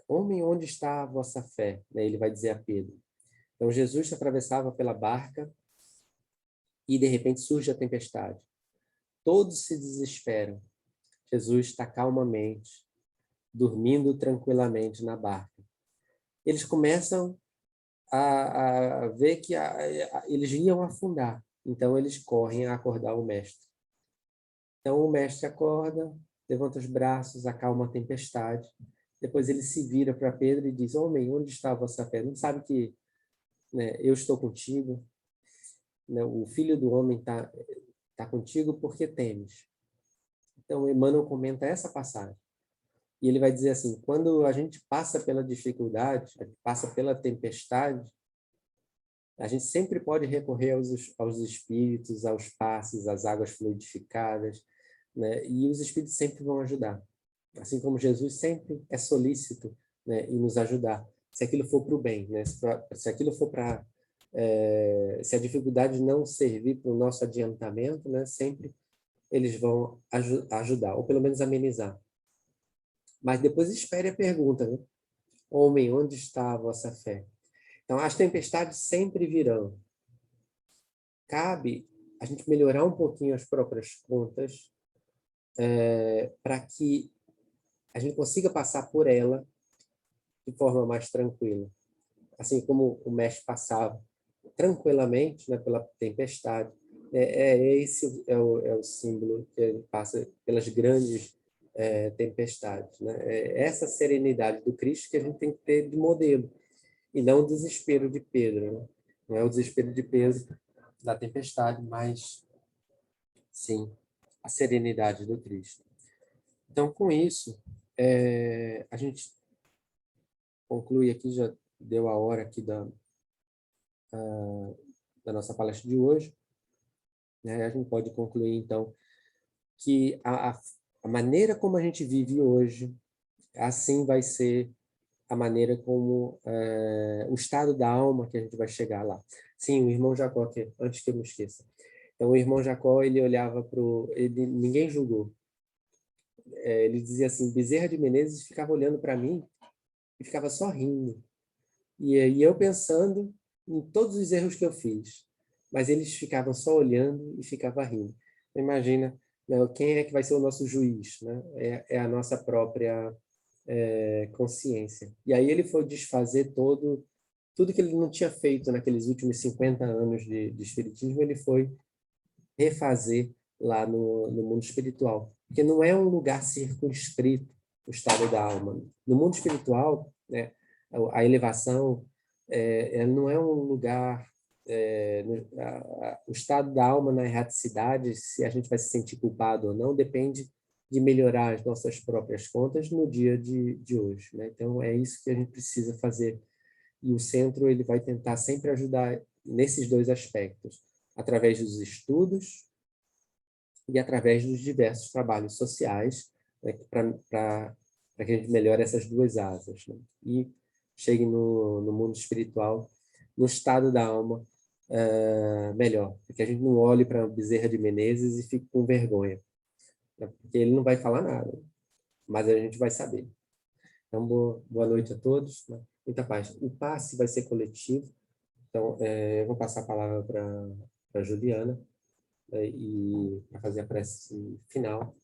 Homem, onde está a vossa fé? Ele vai dizer a Pedro. Então, Jesus atravessava pela barca e, de repente, surge a tempestade. Todos se desesperam. Jesus está calmamente, dormindo tranquilamente na barca. Eles começam a ver que eles iam afundar. Então, eles correm a acordar o mestre. Então, o mestre acorda, levanta os braços, acalma a tempestade. Depois ele se vira para Pedro e diz, homem, onde está a vossa fé? Não sabe que, né, eu estou contigo? Né, o Filho do Homem tá contigo porque temes. Então, Emmanuel comenta essa passagem. E ele vai dizer assim, quando a gente passa pela dificuldade, a gente passa pela tempestade, a gente sempre pode recorrer aos espíritos, aos passes, às águas fluidificadas, né? E os espíritos sempre vão ajudar. Assim como Jesus sempre é solícito, né, em nos ajudar, se aquilo for para o bem, né? Se aquilo for para... se a dificuldade não servir para o nosso adiantamento, né, sempre eles vão ajudar, ou pelo menos amenizar. Mas depois espere a pergunta, né? Homem, onde está a vossa fé? Então, as tempestades sempre virão. Cabe a gente melhorar um pouquinho as próprias contas para que a gente consiga passar por ela de forma mais tranquila. Assim como o mestre passava tranquilamente, né, pela tempestade, esse é o símbolo que ele passa pelas grandes tempestades. Né? É essa serenidade do Cristo que a gente tem que ter de modelo, e não o desespero de Pedro. Né? Não é o desespero de Pedro da tempestade, mas sim a serenidade do Cristo. Então, com isso, a gente conclui aqui, já deu a hora aqui da nossa palestra de hoje, né? A gente pode concluir, então, que a maneira como a gente vive hoje, assim vai ser a maneira como o estado da alma que a gente vai chegar lá. Sim, o irmão Jacó, antes que eu me esqueça. Então, o irmão Jacó, ele olhava para ninguém julgou. Ele dizia assim, Bezerra de Menezes ficava olhando para mim e ficava só rindo. E eu pensando em todos os erros que eu fiz. Mas eles ficavam só olhando e ficavam rindo. Imagina, né, quem é que vai ser o nosso juiz? Né? É a nossa própria consciência. E aí ele foi desfazer tudo que ele não tinha feito naqueles últimos 50 anos de espiritismo, ele foi refazer lá no mundo espiritual. Porque não é um lugar circunscrito o estado da alma. No mundo espiritual, né, a elevação ela não é um lugar... o estado da alma na erraticidade, se a gente vai se sentir culpado ou não, depende de melhorar as nossas próprias contas no dia de hoje. Né? Então, é isso que a gente precisa fazer. E o centro ele vai tentar sempre ajudar nesses dois aspectos, através dos estudos e através dos diversos trabalhos sociais, né, para que a gente melhore essas duas asas, né? E chegue no mundo espiritual, no estado da alma melhor, porque a gente não olhe para Bezerra de Menezes e fique com vergonha, né? Porque ele não vai falar nada, mas a gente vai saber. Então, boa noite a todos, né? Muita paz. O passe vai ser coletivo, então eu vou passar a palavra para Juliana, e para fazer a prece final.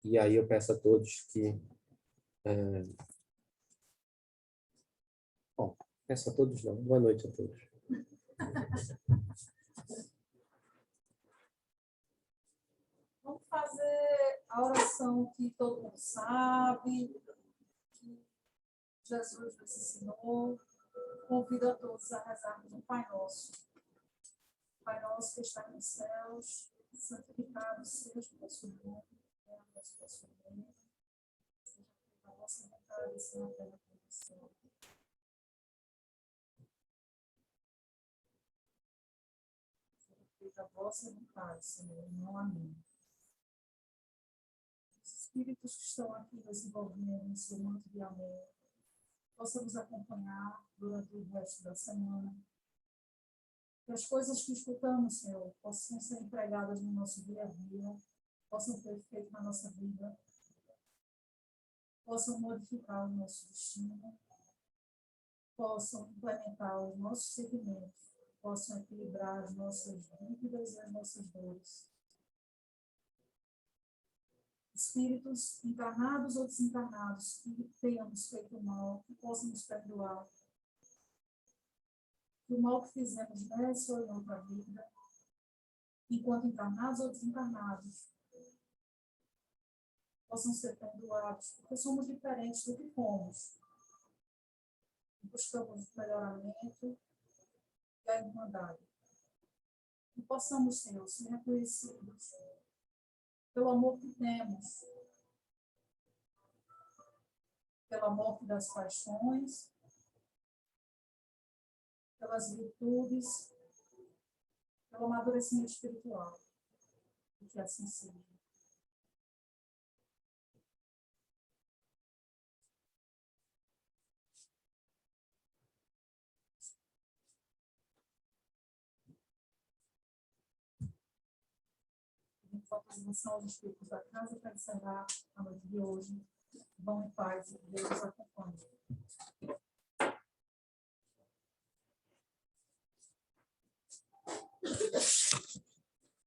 E aí eu peço a todos que... bom, peço a todos não. Boa noite a todos.
Vamos fazer a oração que todo mundo sabe, que Jesus nos ensinou. Convido a todos a rezarmos um Pai Nosso. Pai nosso que está nos céus, santificado seja o vosso nome, venha a nós o vosso reino, seja feita a vossa vontade, assim na terra como no céu. Seja feita a vossa vontade, Senhor, não a minha. Os espíritos que estão aqui nos envolvendo no seu manto de amor, possam nos acompanhar durante o resto da semana. Que as coisas que escutamos, Senhor, possam ser empregadas no nosso dia a dia, possam ter efeito na nossa vida, possam modificar o nosso destino, possam implementar os nossos sentimentos, possam equilibrar as nossas dúvidas e as nossas dores. Espíritos encarnados ou desencarnados que tenhamos feito mal, que possam nos perdoar. Que o mal que fizemos nessa ou em outra vida, enquanto encarnados ou desencarnados, possam ser perdoados, porque somos diferentes do que fomos. Buscamos o melhoramento e a irmandade. E possamos, Senhor, ser reconhecidos pelo amor que temos pela morte das paixões, pelas virtudes, pelo amadurecimento espiritual. E que assim seja. Organização aos espíritos da casa para encerrar a noite de hoje. Vão em paz, Deus os acompanhe.